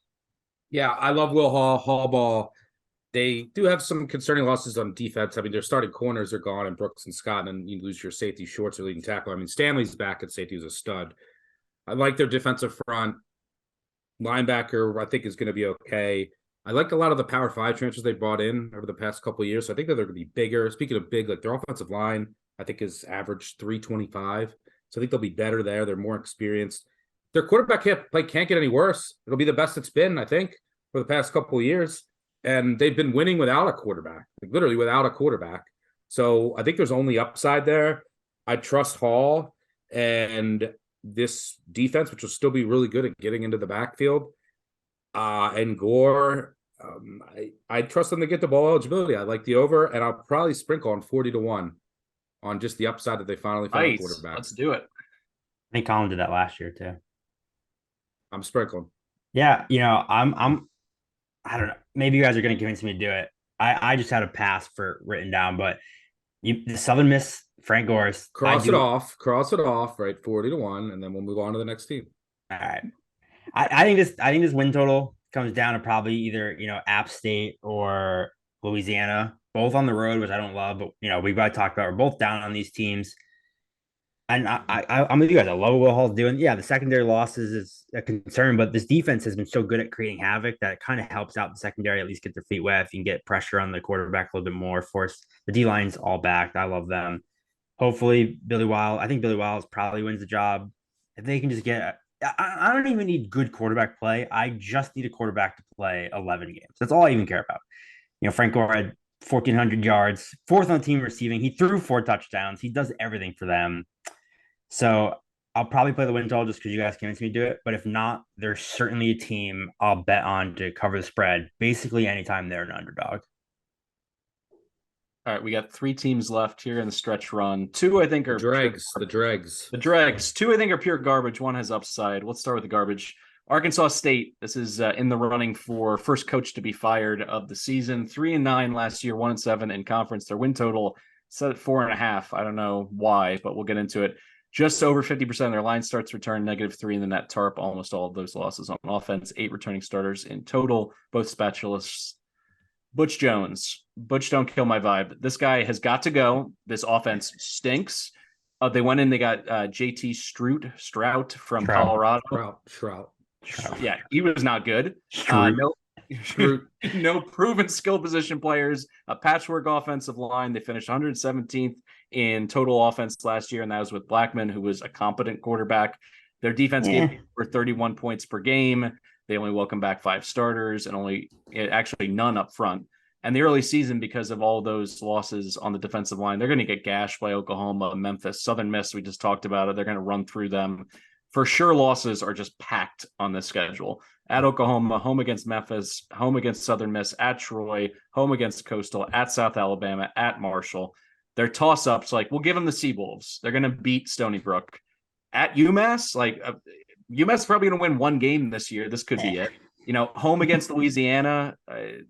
Yeah, I love Will Hall ball. They do have some concerning losses on defense. I mean, their starting corners are gone, and Brooks and Scott, and you lose your safety shorts or leading tackle. I mean, Stanley's back at safety, who's a stud. I like their defensive front. Linebacker, I think, is going to be okay. I like a lot of the Power 5 transfers they brought in over the past couple of years. So I think that they're going to be bigger. Speaking of big, like their offensive line, I think is average 325. So I think they'll be better there. They're more experienced. Their quarterback play can't get any worse. It'll be the best it's been, I think, for the past couple of years. And they've been winning without a quarterback, like literally without a quarterback. So I think there's only upside there. I trust Hall and this defense, which will still be really good at getting into the backfield. And Gore, I trust them to get the ball eligibility. I like the over, and I'll probably sprinkle on 40-1 on just the upside that they finally found a quarterback.
Let's do it.
I think Colin did that last year too.
I'm sprinkling.
Yeah, I don't know. Maybe you guys are going to convince me to do it. I just had a pass for written down, but the Southern Miss, Frank Gore's.
Cross it off, right? 40-1, and then we'll move on to the next team.
All right. I think this win total comes down to probably either, App State or Louisiana, both on the road, which I don't love, but we've got to talk about. We're both down on these teams. And I'm with you guys. I love what Will Hall's doing. Yeah, the secondary losses is a concern, but this defense has been so good at creating havoc that it kind of helps out the secondary, at least get their feet wet. If you can get pressure on the quarterback a little bit more, force the D-line's all backed. I love them. Hopefully, I think Billy Wiles probably wins the job. If they can just get I don't even need good quarterback play. I just need a quarterback to play 11 games. That's all I even care about. Frank Gore had 1,400 yards, 4th on team receiving. He threw 4 touchdowns. He does everything for them. So I'll probably play the win total just because you guys convinced me to do it. But if not, there's certainly a team I'll bet on to cover the spread basically anytime they're an underdog.
All right, we got 3 teams left here in the stretch run. 2, I think, are
the dregs.
2, I think, are pure garbage. 1 has upside. Let's start with the garbage. Arkansas State. This is in the running for first coach to be fired of the season. 3-9 last year, 1-7 in conference. Their win total set at 4.5. I don't know why, but we'll get into it. Just over 50% of their line starts return, -3 in the net tarp. Almost all of those losses on offense. 8 returning starters in total, both specialists. Butch Jones. Butch, don't kill my vibe. This guy has got to go. This offense stinks. They went in, they got JT Strout from Colorado.
Trout.
Yeah, he was not good. No proven skill position players, a patchwork offensive line. They finished 117th in total offense last year, and that was with Blackman, who was a competent quarterback. Their defense gave for 31 points per game. They only welcomed back 5 starters and actually none up front. And the early season, because of all those losses on the defensive line, they're going to get gashed by Oklahoma, Memphis, Southern Miss. We just talked about it. They're going to run through them. For sure, losses are just packed on this schedule. At Oklahoma, home against Memphis, home against Southern Miss, at Troy, home against Coastal, at South Alabama, at Marshall. They're toss-ups. Like, we'll give them the Seawolves. They're going to beat Stony Brook. At UMass, UMass is probably going to win one game this year. This could be it. Home against Louisiana,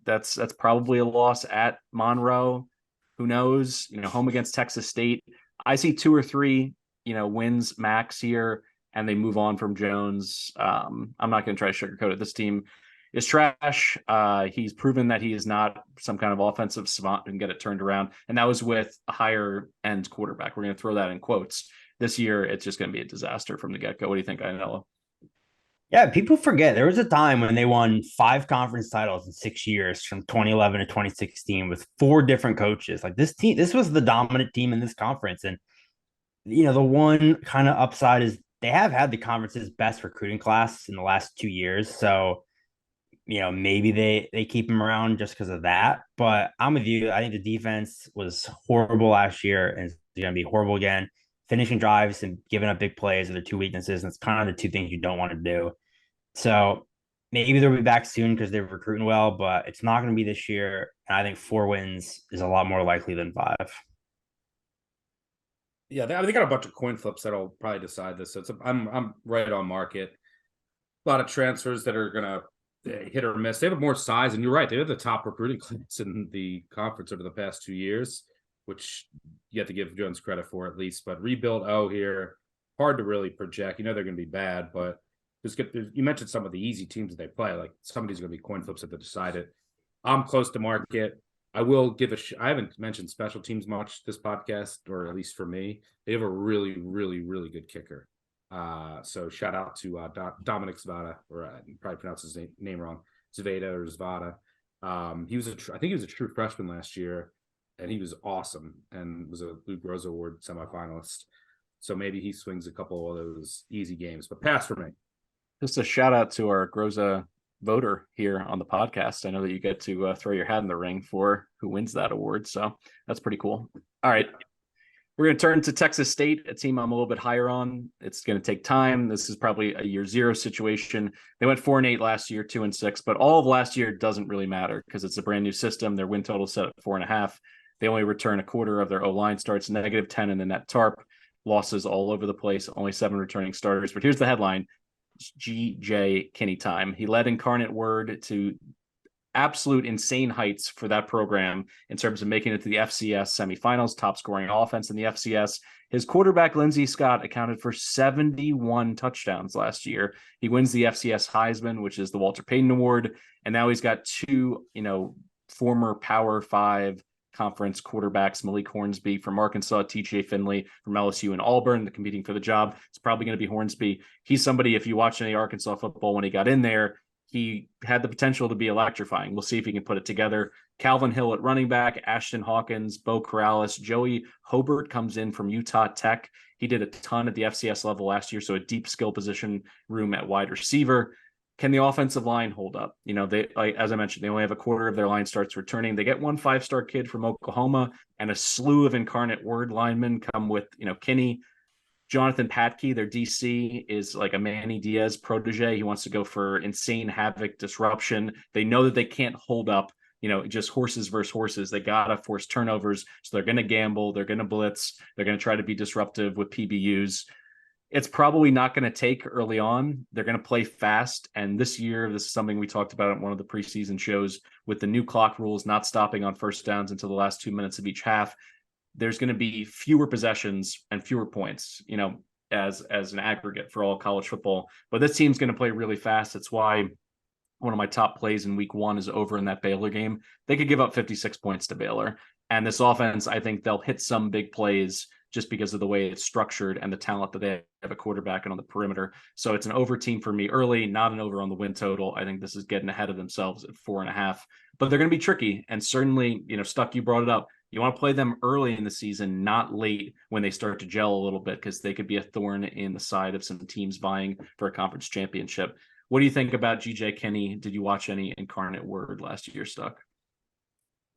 that's probably a loss. At Monroe, who knows? Home against Texas State. I see 2 or 3, wins max here, and they move on from Jones. I'm not going to try to sugarcoat it. This team is trash. He's proven that he is not some kind of offensive savant and get it turned around. And that was with a higher end quarterback. We're going to throw that in quotes. This year, it's just going to be a disaster from the get-go. What do you think, Ianella?
Yeah, people forget there was a time when they won 5 conference titles in 6 years, from 2011 to 2016, with 4 different coaches. Like, this team, this was the dominant team in this conference. And, the one kind of upside is they have had the conference's best recruiting class in the last 2 years. So, maybe they keep him around just because of that. But I'm with you. I think the defense was horrible last year and it's going to be horrible again. Finishing drives and giving up big plays are the 2 weaknesses. And it's kind of the 2 things you don't want to do. So maybe they'll be back soon because they're recruiting well, but it's not going to be this year. And I think 4 wins is a lot more likely than 5.
Yeah, they got a bunch of coin flips that'll probably decide this. So I'm right on market. A lot of transfers that are going to hit or miss. They have more size, and you're right. They have the top recruiting class in the conference over the past 2 years, which you have to give Jones credit for at least. But rebuild here, hard to really project. They're going to be bad, but you mentioned some of the easy teams that they play. Like, somebody's going to be coin flips at the decide it. I'm close to market. I will give I haven't mentioned special teams much this podcast, or at least for me. They have a really, really, really good kicker. So shout out to Dominic Zvada, or I probably pronounced his name wrong, Zvada or Zvada. I think he was a true freshman last year, and he was awesome and was a Lou Groza Award semifinalist. So maybe he swings a couple of those easy games, but pass for me.
Just a shout out to our Groza voter here on the podcast. I know that you get to throw your hat in the ring for who wins that award. So that's pretty cool. All right. We're going to turn to Texas State, a team I'm a little bit higher on. It's going to take time. This is probably a year 0 situation. They went 4-8 last year, 2-6, but all of last year doesn't really matter because it's a brand new system. Their win total set at 4.5. They only return a quarter of their O-line starts, -10 in the net tarp, losses all over the place, only 7 returning starters. But here's the headline: G.J. Kinney time. He led Incarnate Word to absolute insane heights for that program in terms of making it to the FCS semifinals, top scoring offense in the FCS. His quarterback, Lindsey Scott, accounted for 71 touchdowns last year. He wins the FCS Heisman, which is the Walter Payton Award. And now he's got 2, former Power 5 conference quarterbacks, Malik Hornsby from Arkansas, TJ Finley from LSU and Auburn, competing for the job. It's probably going to be Hornsby. He's somebody, if you watch any Arkansas football when he got in there, he had the potential to be electrifying. We'll see if he can put it together. Calvin Hill at running back, Ashton Hawkins, Bo Corrales, Joey Hobart comes in from Utah Tech. He did a ton at the FCS level last year, so a deep skill position room at wide receiver. Can the offensive line hold up? They, as I mentioned, they only have a quarter of their line starts returning. They get 1 5-star kid from Oklahoma and a slew of Incarnate Word linemen come with, Kinney. Jonathan Patke, their DC, is like a Manny Diaz protege. He wants to go for insane havoc, disruption. They know that they can't hold up, just horses versus horses. They got to force turnovers. So they're going to gamble. They're going to blitz. They're going to try to be disruptive with PBUs. It's probably not going to take early on. They're going to play fast. And this year, this is something we talked about in one of the preseason shows with the new clock rules, not stopping on first downs until the last 2 minutes of each half. There's going to be fewer possessions and fewer points, as an aggregate for all college football. But this team's going to play really fast. That's why one of my top plays in week 1 is over in that Baylor game. They could give up 56 points to Baylor. And this offense, I think they'll hit some big plays just because of the way it's structured and the talent that they have a quarterback and on the perimeter. So it's an over team for me early, not an over on the win total. I think this is getting ahead of themselves at 4.5, but they're going to be tricky. And certainly, Stuck, you brought it up. You want to play them early in the season, not late when they start to gel a little bit, because they could be a thorn in the side of some teams vying for a conference championship. What do you think about GJ Kinney? Did you watch any Incarnate Word last year, Stuck?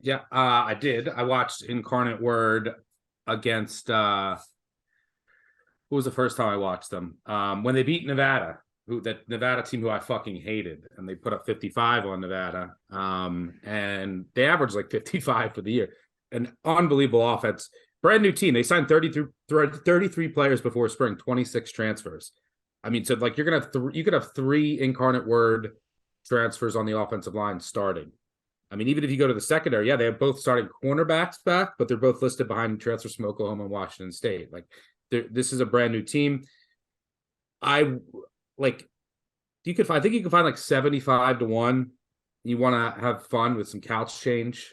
Yeah, I did. I watched Incarnate Word against who was the first time I watched them? When they beat Nevada, that Nevada team who I fucking hated, and they put up 55 on Nevada. And they averaged like 55 for the year. An unbelievable offense. Brand new team. They signed 33 players before spring, 26 transfers. I mean, so like you could have 3 Incarnate Word transfers on the offensive line starting. I mean, even if you go to the secondary, yeah, they have both starting cornerbacks back, but they're both listed behind transfers from Oklahoma and Washington State. Like, this is a brand new team. I think you can find like 75 to 1. You want to have fun with some couch change,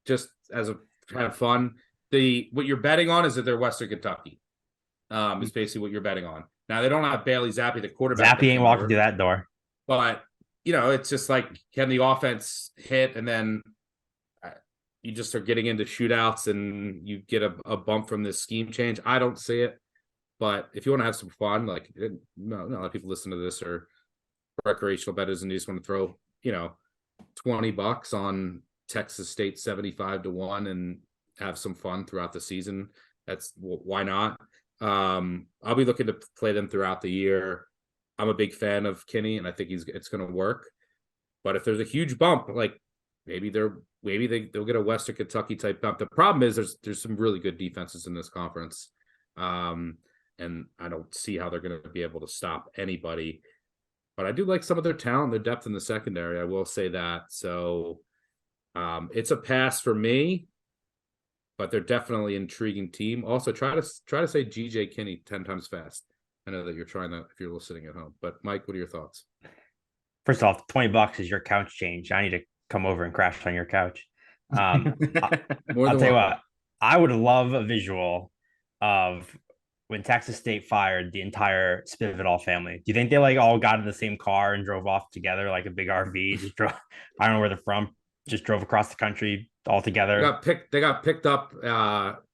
just as a have fun. What you're betting on is that they're Western Kentucky. Is basically what you're betting on. Now they don't have Bailey Zappi, the quarterback.
Zappi ain't walking through that door.
But it's just like, can the offense hit, and then you just start getting into shootouts and you get a bump from this scheme change. I don't see it, but if you want to have some fun, like no, a lot of people listen to this are recreational bettors and you just want to throw $20 on Texas State 75 to 1 and have some fun throughout the season. That's why not. I'll be looking to play them throughout the year. I'm a big fan of Kinney, and I think it's going to work. But if there's a huge bump, like maybe they'll get a Western Kentucky type bump. The problem is there's some really good defenses in this conference, and I don't see how they're going to be able to stop anybody. But I do like some of their talent, their depth in the secondary. I will say that. So it's a pass for me, but they're definitely an intriguing team. Also, try to say GJ Kinney 10 times fast. I know that you're trying to if you're listening at home. But Mike, what are your thoughts?
First off, $20 is your couch change. I need to come over and crash on your couch. I'll tell you what, I would love a visual of when Texas State fired the entire Spivatal family. Do you think they all got in the same car and drove off together like a big RV? Just drove, I don't know where they're from. Just drove across the country all together.
They got picked up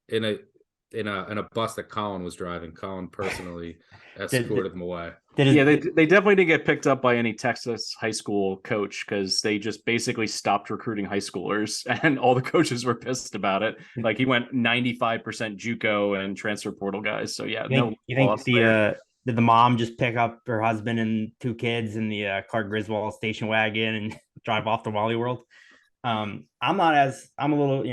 in a bus that Colin was driving. Colin personally escorted them away.
They definitely didn't get picked up by any Texas high school coach, because they just basically stopped recruiting high schoolers, and all the coaches were pissed about it. Like, he went 95% JUCO and transfer portal guys. So yeah,
you think did the mom just pick up her husband and 2 kids in the Clark Griswold station wagon and drive off to Wally World? I'm a little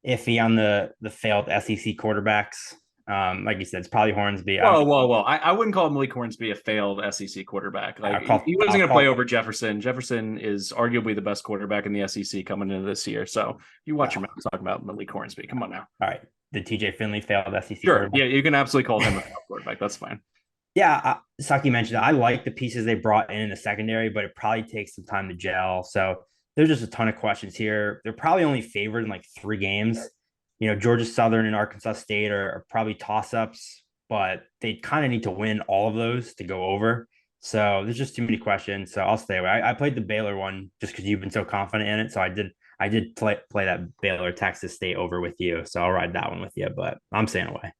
iffy on the failed SEC quarterbacks. Like you said, it's probably Hornsby.
Whoa. I wouldn't call Malik Hornsby a failed SEC quarterback. He wasn't going to play over Jefferson. Jefferson is arguably the best quarterback in the SEC coming into this year. So you watch your mouth talking about Malik Hornsby. Come on now.
All right. Did TJ Finley failed SEC
Sure. Yeah, you can absolutely call him a failed quarterback. That's fine.
Yeah, Saki mentioned it. I like the pieces they brought in the secondary, but it probably takes some time to gel. So there's just a ton of questions here. They're probably only favored in 3 games. Georgia Southern and Arkansas State are probably toss-ups, but they kind of need to win all of those to go over. So there's just too many questions. So I'll stay away. I played the Baylor one just because you've been so confident in it. So I did play that Baylor Texas State over with you. So I'll ride that one with you, but I'm staying away.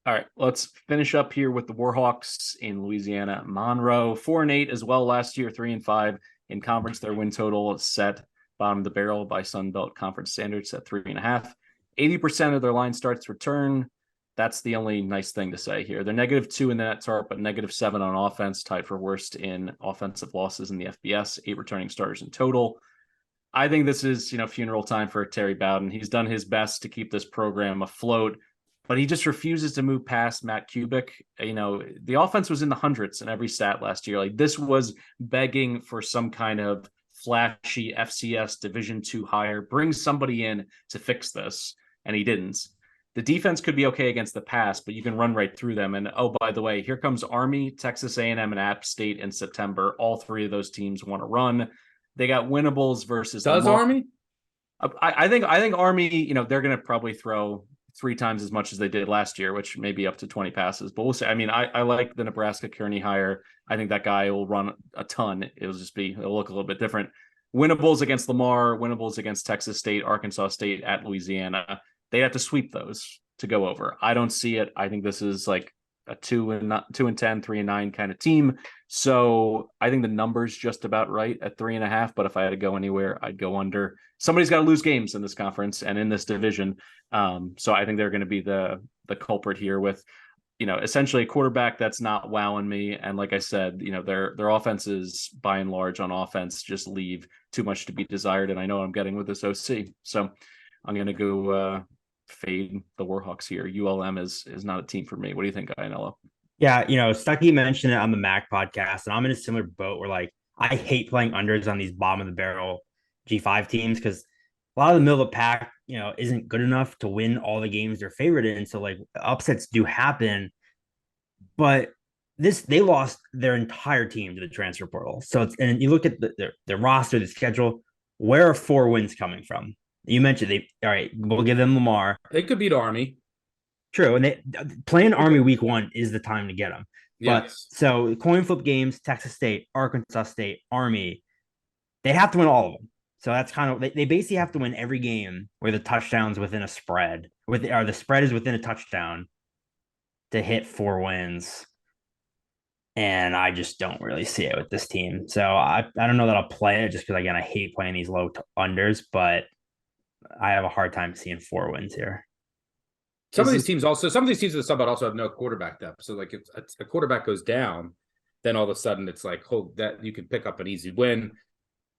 All right, let's finish up here with the Warhawks in Louisiana. Monroe 4-8 as well last year, 3-5 in conference. Their win total is set bottom of the barrel by Sun Belt Conference standards at 3.5. 80% of their line starts return. That's the only nice thing to say here. They're -2 in the net start, but -7 on offense, tied for worst in offensive losses in the FBS, 8 returning starters in total. I think this is, funeral time for Terry Bowden. He's done his best to keep this program afloat, but he just refuses to move past Matt Kubik. The offense was in the hundreds in every stat last year. This was begging for some kind of flashy FCS Division II hire. Bring somebody in to fix this. And he didn't. The defense could be okay against the pass, but you can run right through them. And by the way, here comes Army, Texas A&M, and App State in September. All 3 of those teams want to run. They got winnables versus.
Does Army?
I think Army. They're going to probably throw 3 times as much as they did last year, which may be up to 20 passes. But we'll see. I mean, I like the Nebraska Kearney hire. I think that guy will run a ton. It'll look a little bit different. Winnables against Lamar, winnables against Texas State, Arkansas State, at Louisiana. They have to sweep those to go over. I don't see it. I think this is like a 2-10, 3-9 kind of team. So I think the number's just about right at 3.5. But if I had to go anywhere, I'd go under. Somebody's got to lose games in this conference and in this division. So I think they're going to be the culprit here with, essentially a quarterback that's not wowing me. And like I said, their offenses by and large on offense just leave too much to be desired. And I know what I'm getting with this OC. So I'm going to go fade the Warhawks here. ULM is not a team for me. What do you think, Ianello?
Yeah, Stucky mentioned it on the Mac podcast, and I'm in a similar boat where like I hate playing unders on these bottom of the barrel G5 teams because a lot of the middle of the pack, isn't good enough to win all the games they're favored in. So like upsets do happen, but they lost their entire team to the transfer portal. So and you look at their roster, the schedule. Where are 4 wins coming from? You mentioned all right, we'll give them Lamar.
They could beat Army.
True, and playing Army week 1 is the time to get them. But
Yes.
so coin flip games, Texas State, Arkansas State, Army, they have to win all of them. So that's kind of they basically have to win every game where the touchdown's within a spread, or the spread is within a touchdown to hit 4 wins. And I just don't really see it with this team. So I don't know that I'll play it just because, again, I hate playing these low unders, but I have a hard time seeing 4 wins here.
Some of these teams in the Sun Belt also have no quarterback depth. So like if a quarterback goes down, then all of a sudden it's like, that you can pick up an easy win.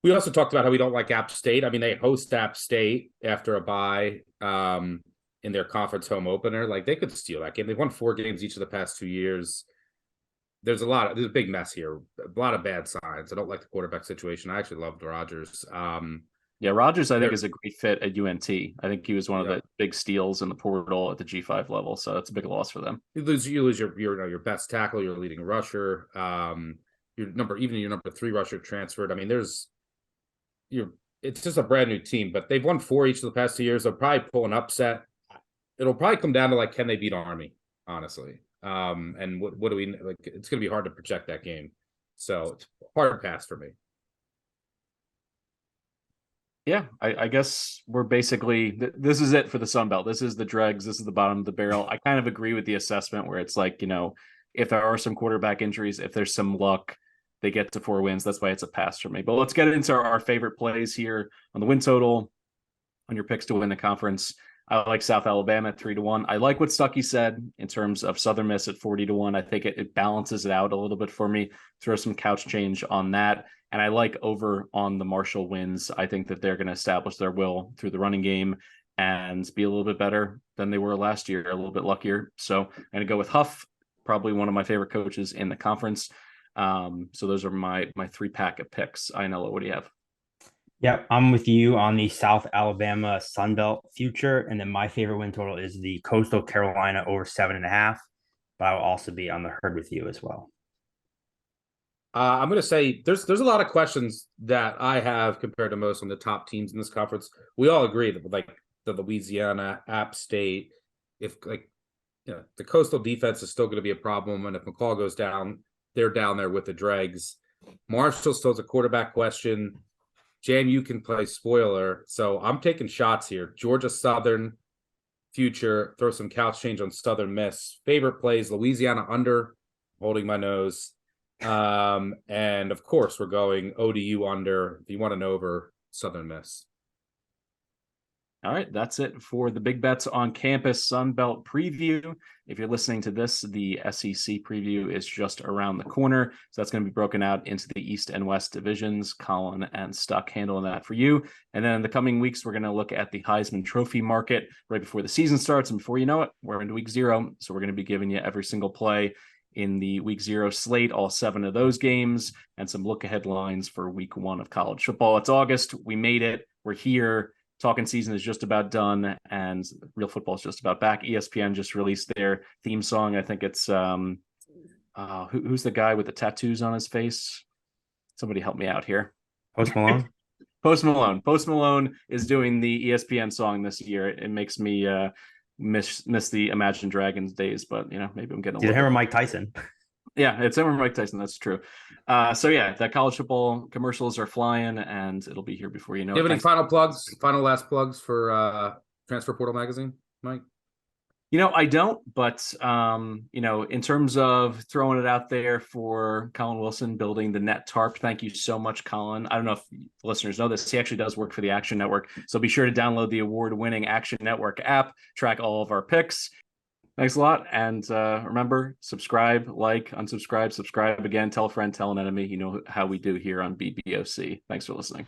We also talked about how we don't like App State. I mean, they host App State after a bye in their conference home opener. Like they could steal that game. They've won 4 games each of the past 2 years. There's a big mess here. A lot of bad signs. I don't like the quarterback situation. I actually loved Rodgers.
Yeah, Rodgers, I think, is a great fit at UNT. I think he was one of the big steals in the portal at the G5 level, so that's a big loss for them.
You lose your best tackle, your leading rusher, your number 3 rusher transferred. I mean, it's just a brand new team, but they've won 4 each of the past 2 years. They'll probably pull an upset. It'll probably come down to like, can they beat Army? Honestly, and what do we like? It's going to be hard to project that game, so it's a hard pass for me.
Yeah, I guess we're basically this is it for the Sun Belt. This is the dregs. This is the bottom of the barrel. I kind of agree with the assessment where it's like, if there are some quarterback injuries, if there's some luck, they get to 4 wins. That's why it's a pass for me. But let's get into our favorite plays here on the win total, on your picks to win the conference. I like South Alabama at 3-1. I like what Stucky said in terms of Southern Miss at 40-1. I think it balances it out a little bit for me. Throw some couch change on that. And I like over on the Marshall wins. I think that they're going to establish their will through the running game and be a little bit better than they were last year, a little bit luckier. So I'm going to go with Huff, probably one of my favorite coaches in the conference. So those are my 3-pack of picks. Ianello, what do you have?
Yeah, I'm with you on the South Alabama Sun Belt future. And then my favorite win total is the Coastal Carolina over 7.5. But I will also be on the herd with you as well.
I'm going to say there's a lot of questions that I have compared to most on the top teams in this conference. We all agree that like the Louisiana, App State, if the Coastal defense is still going to be a problem, and if McCall goes down, they're down there with the dregs. Marshall still has a quarterback question. JMU can play spoiler, so I'm taking shots here. Georgia Southern future, throw some couch change on Southern Miss. Favorite plays: Louisiana under, holding my nose. And of course we're going ODU under. If you want an over, Southern Miss.
All right, that's it for the Big Bets on Campus Sun Belt preview. If you're listening to this, the SEC preview is just around the corner. So that's going to be broken out into the East and West divisions. Colin and Stuck handling that for you. And then in the coming weeks, we're going to look at the Heisman Trophy market right before the season starts. And before you know it, we're into week 0. So we're going to be giving you every single play in the week 0 slate, all 7 of those games, and some look ahead lines for week 1 of college football. It's August. We made it. We're here. Talking season is just about done, and real football is just about back. ESPN just released their theme song. I think it's who's the guy with the tattoos on his face? Somebody help me out here.
Post Malone.
Post Malone. Post Malone is doing the ESPN song this year. It makes me miss the Imagine Dragons days, but maybe I'm getting a
Either
little
him or
bit.
Mike Tyson.
Yeah, it's him or Mike Tyson. That's true. So yeah, the college football commercials are flying, and it'll be here before you know
Do you have
it.
any final last plugs for Transfer Portal Magazine, Mike?
I don't, but in terms of throwing it out there for Colin Wilson building the net tarp, thank you so much, Colin. I don't know if listeners know this. He actually does work for the Action Network. So be sure to download the award-winning Action Network app, track all of our picks. Thanks a lot. And remember, subscribe, like, unsubscribe, subscribe again, tell a friend, tell an enemy. You know how we do here on BBOC. Thanks for listening.